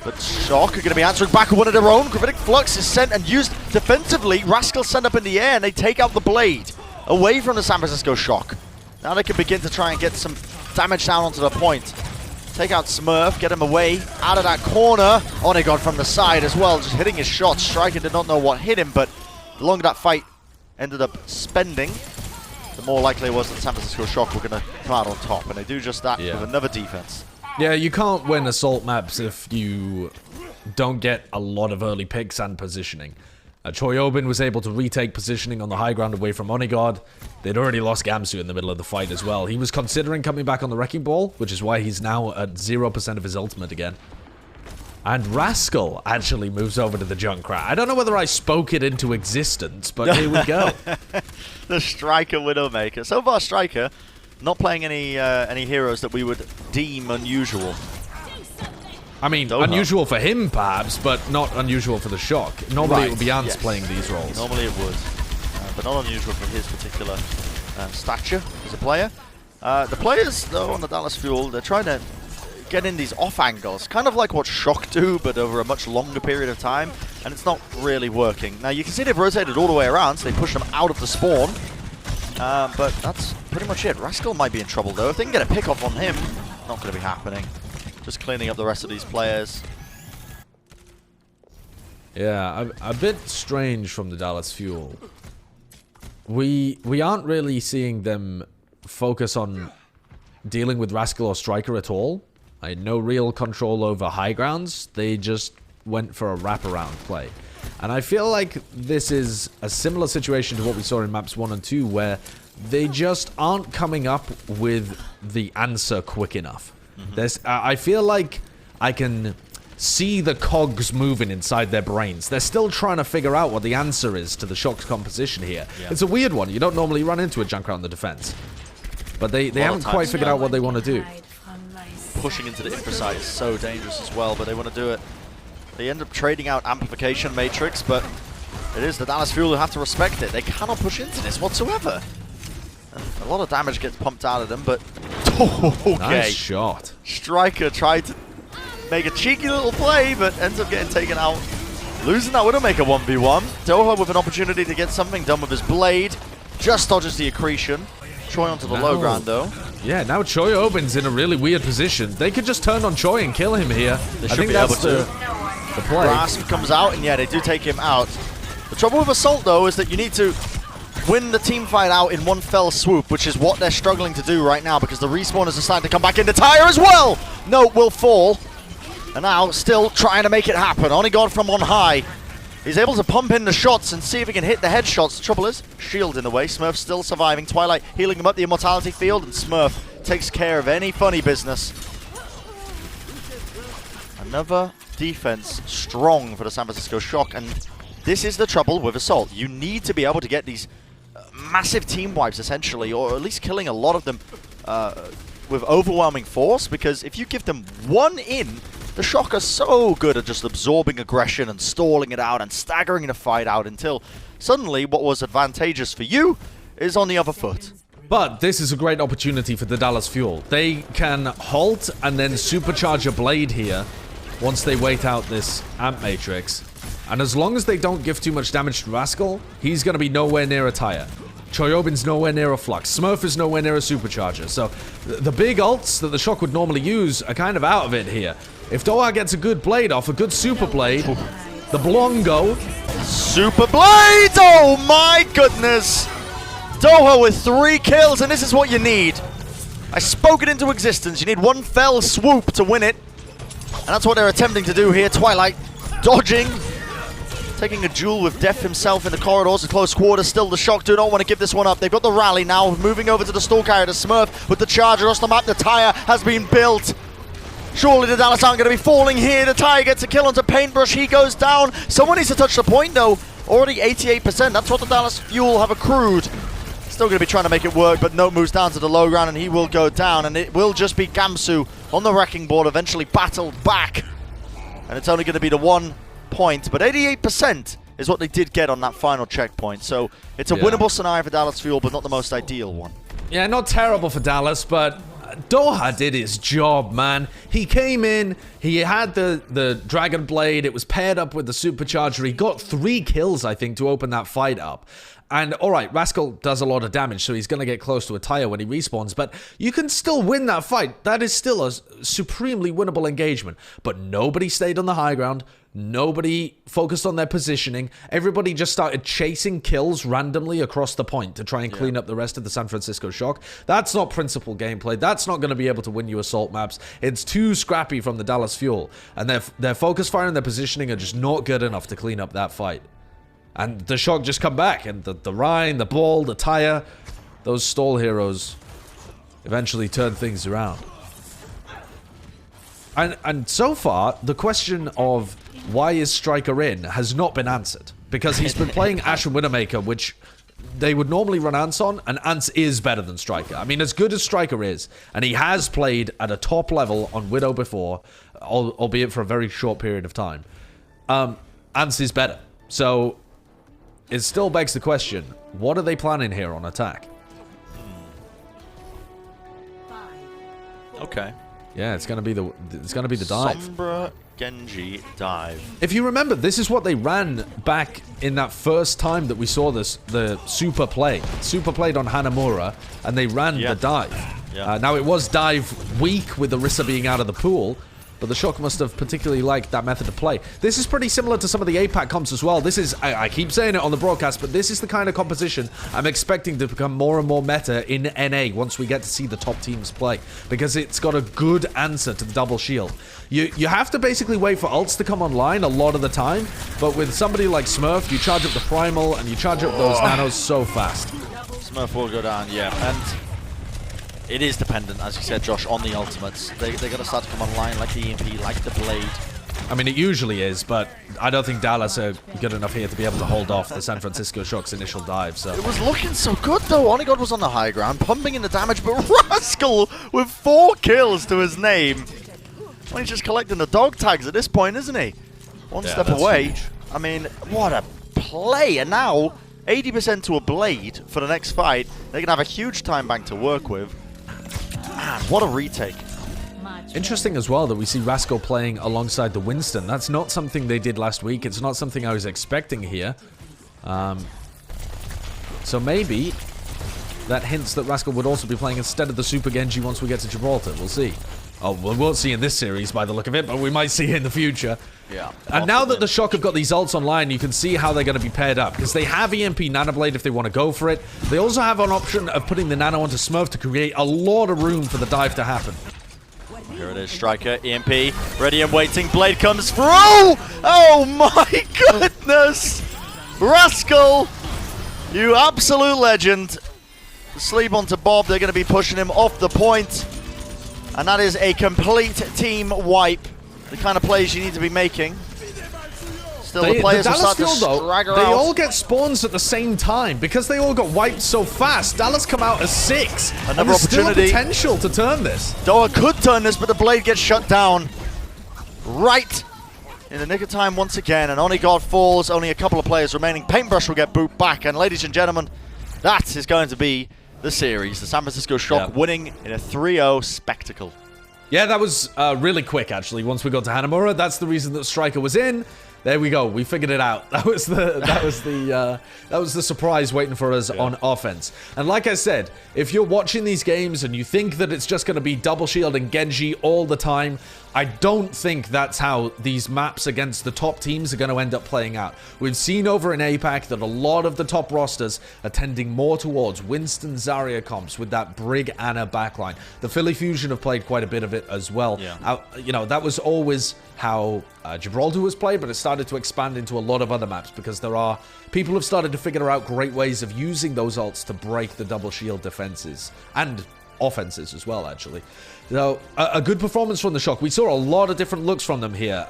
but Shock are going to be answering back with one of their own. Gravitic Flux is sent and used defensively. Rascal sent up in the air, and they take out the blade away from the San Francisco Shock. Now they can begin to try and get some damage down onto the point. Take out Smurf, get him away out of that corner. Onegon from the side as well, just hitting his shots. Striker did not know what hit him, but the longer that fight ended up spending, the more likely it was that San Francisco Shock were going to come out on top. And they do just that with another defense. Yeah, you can't win assault maps if you don't get a lot of early picks and positioning. Choi Obin was able to retake positioning on the high ground away from Onigod. They'd already lost Gamsu in the middle of the fight as well. He was considering coming back on the Wrecking Ball, which is why he's now at 0% of his ultimate again. And Rascal actually moves over to the Junkrat. I don't know whether I spoke it into existence, but here we go. The Striker Widowmaker. So far, Striker not playing any heroes that we would deem unusual. I mean, unusual for him, perhaps, but not unusual for the Shock. Normally it would be Ants playing these roles. Normally it would, but not unusual for his particular stature as a player. The players, though, on the Dallas Fuel, they're trying to get in these off angles, kind of like what Shock do, but over a much longer period of time, and it's not really working. Now, you can see they've rotated all the way around, so they push them out of the spawn, but that's pretty much it. Rascal might be in trouble, though. If they can get a pick off on him, not going to be happening. Just cleaning up the rest of these players. Yeah, a bit strange from the Dallas Fuel. We aren't really seeing them focus on dealing with Rascal or Striker at all. I had no real control over high grounds. They just went for a wraparound play. And I feel like this is a similar situation to what we saw in maps 1 and 2, where they just aren't coming up with the answer quick enough. I feel like I can see the cogs moving inside their brains. They're still trying to figure out what the answer is to the Shock's composition here. Yeah. It's a weird one. You don't normally run into a Junkrat on the defense. But they haven't quite figured out what they want to do. Pushing into the infra side is so dangerous as well, but they want to do it. They end up trading out Amplification Matrix, but It is the Dallas Fuel who have to respect it. They cannot push into this whatsoever. And a lot of damage gets pumped out of them, but... okay. Nice shot. Striker tried to make a cheeky little play, but ends up getting taken out. Losing that Widowmaker 1v1. Doha with an opportunity to get something done with his blade. Just dodges the accretion. Choi onto the low ground, though. Yeah, now Choi Oben's in a really weird position. They could just turn on Choi and kill him here. They I think that's the play. Grasp comes out, and yeah, they do take him out. The trouble with Assault, though, is that you need to win the team fight out in one fell swoop, which is what they're struggling to do right now, because the respawners are starting to come back into Tire as well! Note will fall. And now, still trying to make it happen. Only God from on high. He's able to pump in the shots and see if he can hit the headshots. The trouble is, shield in the way. Smurf still surviving. Twilight healing him up the Immortality field, and Smurf takes care of any funny business. Another defense strong for the San Francisco Shock, and this is the trouble with Assault. You need to be able to get these massive team wipes, essentially, or at least killing a lot of them with overwhelming force, because if you give them one in, the Shock are so good at just absorbing aggression and stalling it out and staggering the fight out until suddenly what was advantageous for you is on the other foot. But this is a great opportunity for the Dallas Fuel. They can halt and then supercharge a blade here once they wait out this Amp Matrix. And as long as they don't give too much damage to Rascal, he's going to be nowhere near a Tire. Choyobin's nowhere near a Flux. Smurf is nowhere near a Supercharger. So the big ults that the Shock would normally use are kind of out of it here. If Doha gets a good blade off, a good Super Blade, the Blongo. Super Blade! Oh my goodness! Doha with 3 kills, and this is what you need. I spoke it into existence. You need one fell swoop to win it. And that's what they're attempting to do here. Twilight dodging. Taking a duel with Def himself in the corridors of close quarters. Still, the Shock do not want to give this one up. They've got the rally now, moving over to the stall carrier to Smurf with the charge across the map. The Tire has been built. Surely the Dallas aren't going to be falling here. The Tire gets a kill onto Paintbrush. He goes down. Someone needs to touch the point, though. Already 88%. That's what the Dallas Fuel have accrued. Still going to be trying to make it work, but Note moves down to the low ground, and he will go down. And it will just be Gamsu on the wrecking board, eventually battled back. And it's only going to be the 1 point, but 88% is what they did get on that final checkpoint. So it's a winnable scenario for Dallas Fuel, but not the most ideal one. Yeah, not terrible for Dallas, but Doha did his job, man. He came in, he had the Dragon Blade, it was paired up with the Supercharger. He got 3 kills, I think, to open that fight up. And, alright, Rascal does a lot of damage, so he's going to get close to a Tire when he respawns, but you can still win that fight. That is still a supremely winnable engagement. But nobody stayed on the high ground. Nobody focused on their positioning. Everybody just started chasing kills randomly across the point to try and clean up the rest of the San Francisco Shock. That's not principled gameplay. That's not going to be able to win you assault maps. It's too scrappy from the Dallas Fuel. And their focus fire and their positioning are just not good enough to clean up that fight. And the Shock just come back. And the Rhine, the Ball, the Tire, those stall heroes eventually turn things around. And so far, the question of why is Striker in has not been answered. Because he's been playing Ash and Widowmaker, which they would normally run Ants on, and Ants is better than Striker. I mean, as good as Striker is, and he has played at a top level on Widow before, albeit for a very short period of time, Ants is better. So it still begs the question, what are they planning here on attack? Okay. Yeah, it's gonna be the dive. Sombra Genji dive. If you remember, this is what they ran back in that first time that we saw this, the Super Play. Super played on Hanamura, and they ran the dive. Yeah. Now, it was dive weak with Orisa being out of the pool, but the Shock must have particularly liked that method of play. This is pretty similar to some of the APAC comps as well. This is, I keep saying it on the broadcast, but this is the kind of composition I'm expecting to become more and more meta in NA once we get to see the top teams play, because it's got a good answer to the double shield. You have to basically wait for ults to come online a lot of the time, but with somebody like Smurf, you charge up the Primal and you charge up those nanos so fast. Smurf will go down, yeah, and it is dependent, as you said, Josh, on the ultimates. They're going to start to come online like the EMP, like the Blade. I mean, it usually is, but I don't think Dallas are good enough here to be able to hold off the San Francisco Shock's initial dive, so... It was looking so good, though. Onigod was on the high ground, pumping in the damage, but Rascal with 4 kills to his name. Well, he's just collecting the dog tags at this point, isn't he? One step away. Huge. I mean, what a play. And now, 80% to a Blade for the next fight. They're going to have a huge time bank to work with. Man, what a retake. Interesting as well that we see Rascal playing alongside the Winston. That's not something they did last week. It's not something I was expecting here. So maybe that hints that Rascal would also be playing instead of the Super Genji once we get to Gibraltar. We'll see. Oh, we won't see in this series by the look of it, but we might see it in the future. Yeah. And now that the Shock have got these ults online, you can see how they're going to be paired up. Because they have EMP Nanoblade if they want to go for it. They also have an option of putting the Nano onto Smurf to create a lot of room for the dive to happen. Here it is, Striker, EMP, ready and waiting, Blade comes through! Oh my goodness! Rascal, you absolute legend. Sleep onto Bob, they're going to be pushing him off the point. And that is a complete team wipe. The kind of plays you need to be making. Still, the players will start to stagger out. They all get spawns at the same time because they all got wiped so fast. Dallas come out as 6. Another opportunity. Still potential to turn this. Doa could turn this, but the Blade gets shut down right in the nick of time once again. And only God falls. Only a couple of players remaining. Paintbrush will get boot back. And ladies and gentlemen, that is going to be the series. The San Francisco Shock winning in a 3-0 spectacle. Yeah, that was really quick, actually. Once we got to Hanamura, that's the reason that Striker was in. There we go. We figured it out. That was the surprise waiting for us on offense. And like I said, if you're watching these games and you think that it's just going to be double shield and Genji all the time, I don't think that's how these maps against the top teams are going to end up playing out. We've seen over in APAC that a lot of the top rosters are tending more towards Winston Zarya comps with that Brig Ana backline. The Philly Fusion have played quite a bit of it as well. Yeah. You know, that was always how Gibraltar was played, but it started to expand into a lot of other maps because people have started to figure out great ways of using those ults to break the double shield defenses and offenses as well, actually. So, a good performance from the Shock. We saw a lot of different looks from them here,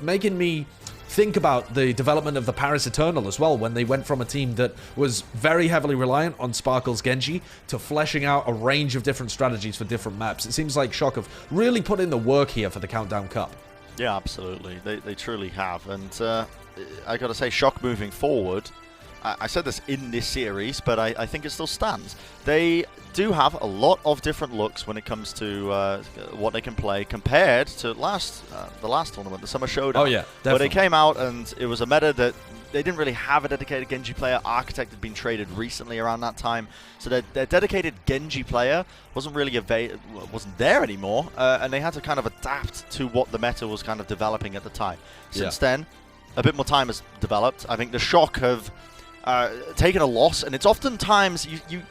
making me think about the development of the Paris Eternal as well, when they went from a team that was very heavily reliant on Sparkle's Genji to fleshing out a range of different strategies for different maps. It seems like Shock have really put in the work here for the Countdown Cup. Yeah, absolutely. They truly have. And I got to say, Shock moving forward, I said this in this series, but I think it still stands. They do have a lot of different looks when it comes to what they can play compared to the last tournament, the Summer Showdown. Oh, yeah, definitely. Where they came out and it was a meta that they didn't really have a dedicated Genji player. Architect had been traded recently around that time, so their dedicated Genji player wasn't really wasn't there anymore, and they had to kind of adapt to what the meta was kind of developing at the time. Since then, a bit more time has developed. I think the Shock have taken a loss, and it's oftentimes you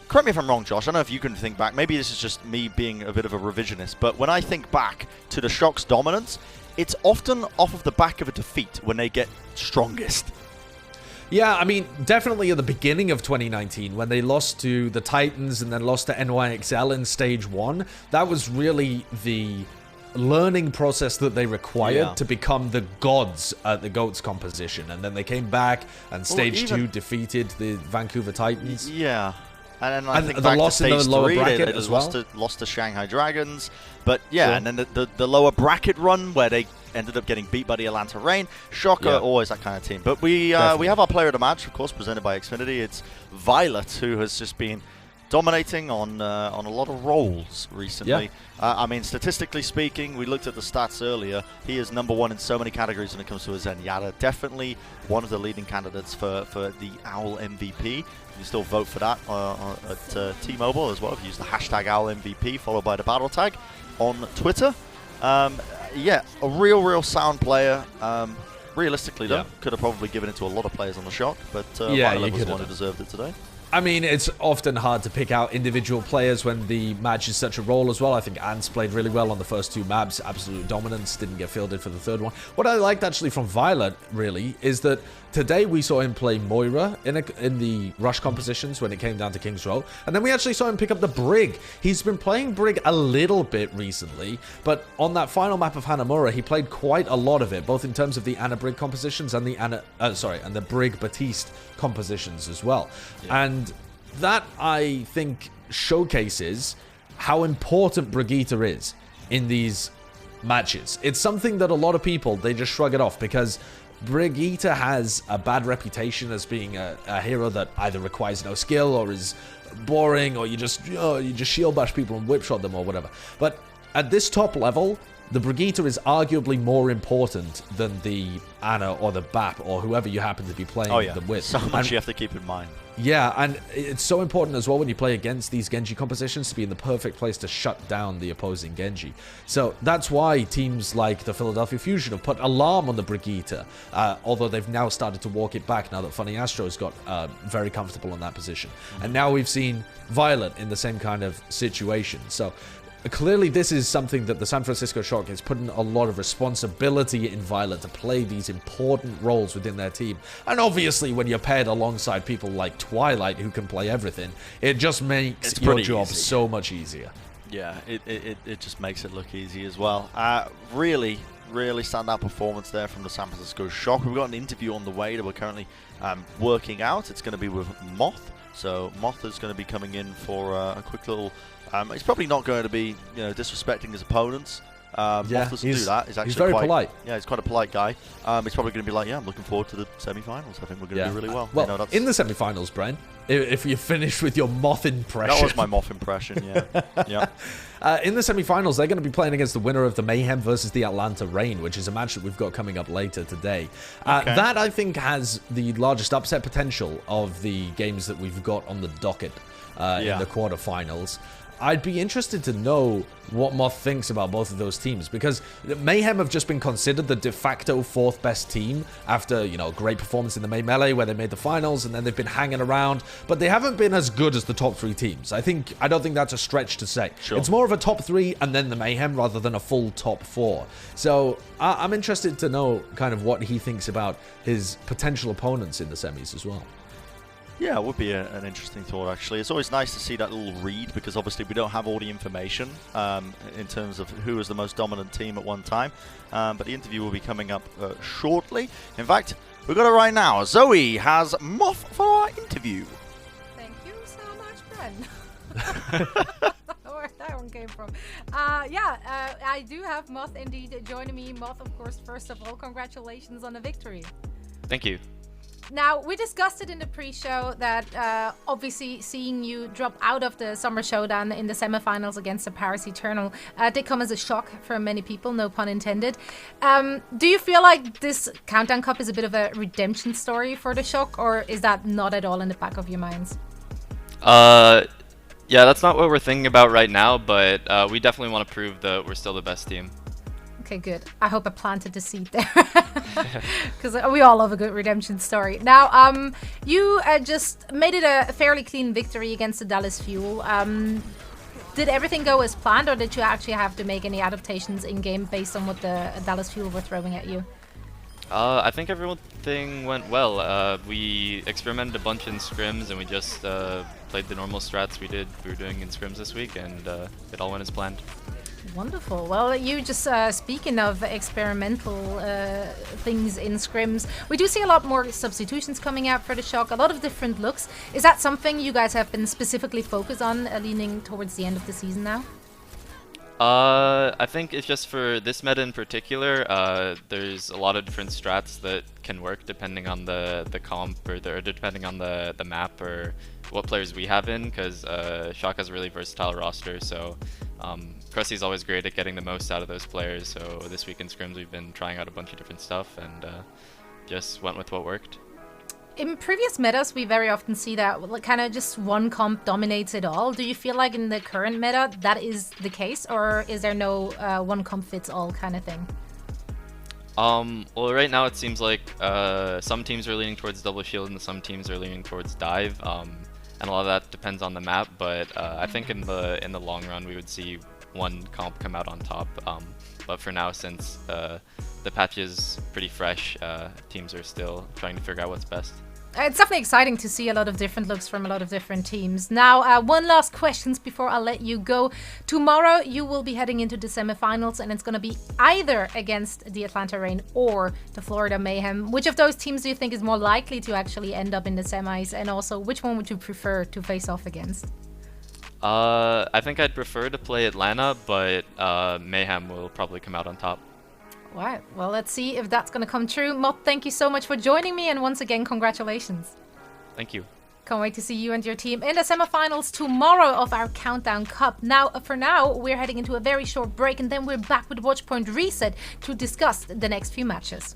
correct me if I'm wrong, Josh. I don't know if you can think back. Maybe this is just me being a bit of a revisionist, but when I think back to the Shock's dominance, it's often off of the back of a defeat when they get strongest. Yeah, I mean, definitely at the beginning of 2019, when they lost to the Titans and then lost to NYXL in Stage 1, that was really the learning process that they required to become the gods at the GOATS composition. And then they came back and Stage 2 defeated the Vancouver Titans. Yeah. And then I think the back loss to Stage in the lower 3, bracket they as well. lost to Shanghai Dragons. But yeah, and then the lower bracket run where they ended up getting beat by the Atlanta Reign. Shock are always that kind of team. But we have our player of the match, of course, presented by Xfinity. It's Violet, who has just been dominating on a lot of roles recently. I mean, statistically speaking, we looked at the stats earlier. He is #1 in so many categories when it comes to a Zenyatta. Definitely one of the leading candidates for the OWL MVP. You can still vote for that at T-Mobile as well. If you use the hashtag OWL MVP followed by the battle tag on Twitter. Yeah, a real sound player. Realistically, though, could have probably given it to a lot of players on the Shock, but Violet was the one who deserved it today. I mean, it's often hard to pick out individual players when the match is such a role as well. I think Ants played really well on the first 2 maps. Absolute dominance. Didn't get fielded for the 3rd one. What I liked actually from Violet, really, is that today we saw him play Moira in the rush compositions when it came down to King's Row. And then we actually saw him pick up the Brig. He's been playing Brig a little bit recently, but on that final map of Hanamura, he played quite a lot of it, both in terms of the Ana Brig compositions and the Brig Batiste compositions as well. And that, I think, showcases how important Brigitte is in these matches. It's something that a lot of people, they just shrug it off because Brigitte has a bad reputation as being a hero that either requires no skill or is boring, or you just shield bash people and whip shot them or whatever. But at this top level, the Brigitte is arguably more important than the Ana or the BAP or whoever you happen to be playing them with. So much you have to keep in mind. Yeah, and it's so important as well when you play against these Genji compositions to be in the perfect place to shut down the opposing Genji. So that's why teams like the Philadelphia Fusion have put Alarm on the Brigitte, although they've now started to walk it back now that Funny Astro's got very comfortable in that position. And now we've seen Violet in the same kind of situation. So clearly this is something that the San Francisco Shock is putting a lot of responsibility in Violet to play these important roles within their team. And obviously when you're paired alongside people like Twilight who can play everything, it just makes your job so much easier. Yeah, it just makes it look easy as well. Really standout performance there from the San Francisco Shock. We've got an interview on the way that we're currently working out. It's going to be with Moth. So Moth is going to be coming in for a quick little... he's probably not going to be, disrespecting his opponents. Moth doesn't do that. He's very polite. Yeah, he's quite a polite guy. He's probably going to be like, I'm looking forward to the semi-finals. I think we're going to do really well. Well, in the semi-finals, Brian, if you finish with your Moth impression. That was my Moth impression, yeah. Yeah. In the semi-finals, they're going to be playing against the winner of the Mayhem versus the Atlanta Reign, which is a match that we've got coming up later today. That, I think, has the largest upset potential of the games that we've got on the docket in the quarterfinals. I'd be interested to know what Moth thinks about both of those teams, because Mayhem have just been considered the de facto fourth best team after, a great performance in the May Melee where they made the finals, and then they've been hanging around, but they haven't been as good as the top three teams. I don't think that's a stretch to say. Sure. It's more of a top three and then the Mayhem rather than a full top four. So I'm interested to know kind of what he thinks about his potential opponents in the semis as well. Yeah, it would be an interesting thought, actually. It's always nice to see that little read, because obviously we don't have all the information in terms of who is the most dominant team at one time. But the interview will be coming up shortly. In fact, we've got it right now. Zoe has Moth for our interview. Thank you so much, Bren. Where that one came from. I do have Moth indeed joining me. Moth, of course, first of all, congratulations on the victory. Thank you. Now, we discussed it in the pre-show that obviously seeing you drop out of the Summer Showdown in the semifinals against the Paris Eternal did come as a shock for many people, no pun intended. Do you feel like this Countdown Cup is a bit of a redemption story for the Shock, or is that not at all in the back of your minds? Yeah, that's not what we're thinking about right now, but we definitely want to prove that we're still the best team. Okay, good. I hope I planted the seed there, because we all love a good redemption story. Now, you just made it a fairly clean victory against the Dallas Fuel. Did everything go as planned, or did you actually have to make any adaptations in-game based on what the Dallas Fuel were throwing at you? I think everything went well. We experimented a bunch in scrims, and we just played the normal strats we were doing in scrims this week, and it all went as planned. Wonderful. Well, you just speaking of experimental things in scrims, we do see a lot more substitutions coming out for the Shock, a lot of different looks. Is that something you guys have been specifically focused on leaning towards the end of the season now? I think it's just for this meta in particular, there's a lot of different strats that can work depending on the comp or depending on the map or what players we have in, because Shock has a really versatile roster, so Krusty's always great at getting the most out of those players, so this week in scrims we've been trying out a bunch of different stuff and just went with what worked. In previous metas, we very often see that kind of just one comp dominates it all. Do you feel like in the current meta that is the case, or is there no one comp fits all kind of thing? Well, right now it seems like some teams are leaning towards double shield and some teams are leaning towards dive, and a lot of that depends on the map. But I think in the long run we would see one comp come out on top. But for now, since the patch is pretty fresh, teams are still trying to figure out what's best. It's definitely exciting to see a lot of different looks from a lot of different teams. Now, one last question before I let you go. Tomorrow, you will be heading into the semifinals, and it's going to be either against the Atlanta Reign or the Florida Mayhem. Which of those teams do you think is more likely to actually end up in the semis? And also, which one would you prefer to face off against? I think I'd prefer to play Atlanta, but Mayhem will probably come out on top. Wow. Well, let's see if that's going to come true. Mott, thank you so much for joining me, and once again, congratulations. Thank you. Can't wait to see you and your team in the semifinals tomorrow of our Countdown Cup. Now, for now, we're heading into a very short break, and then we're back with Watchpoint Reset to discuss the next few matches.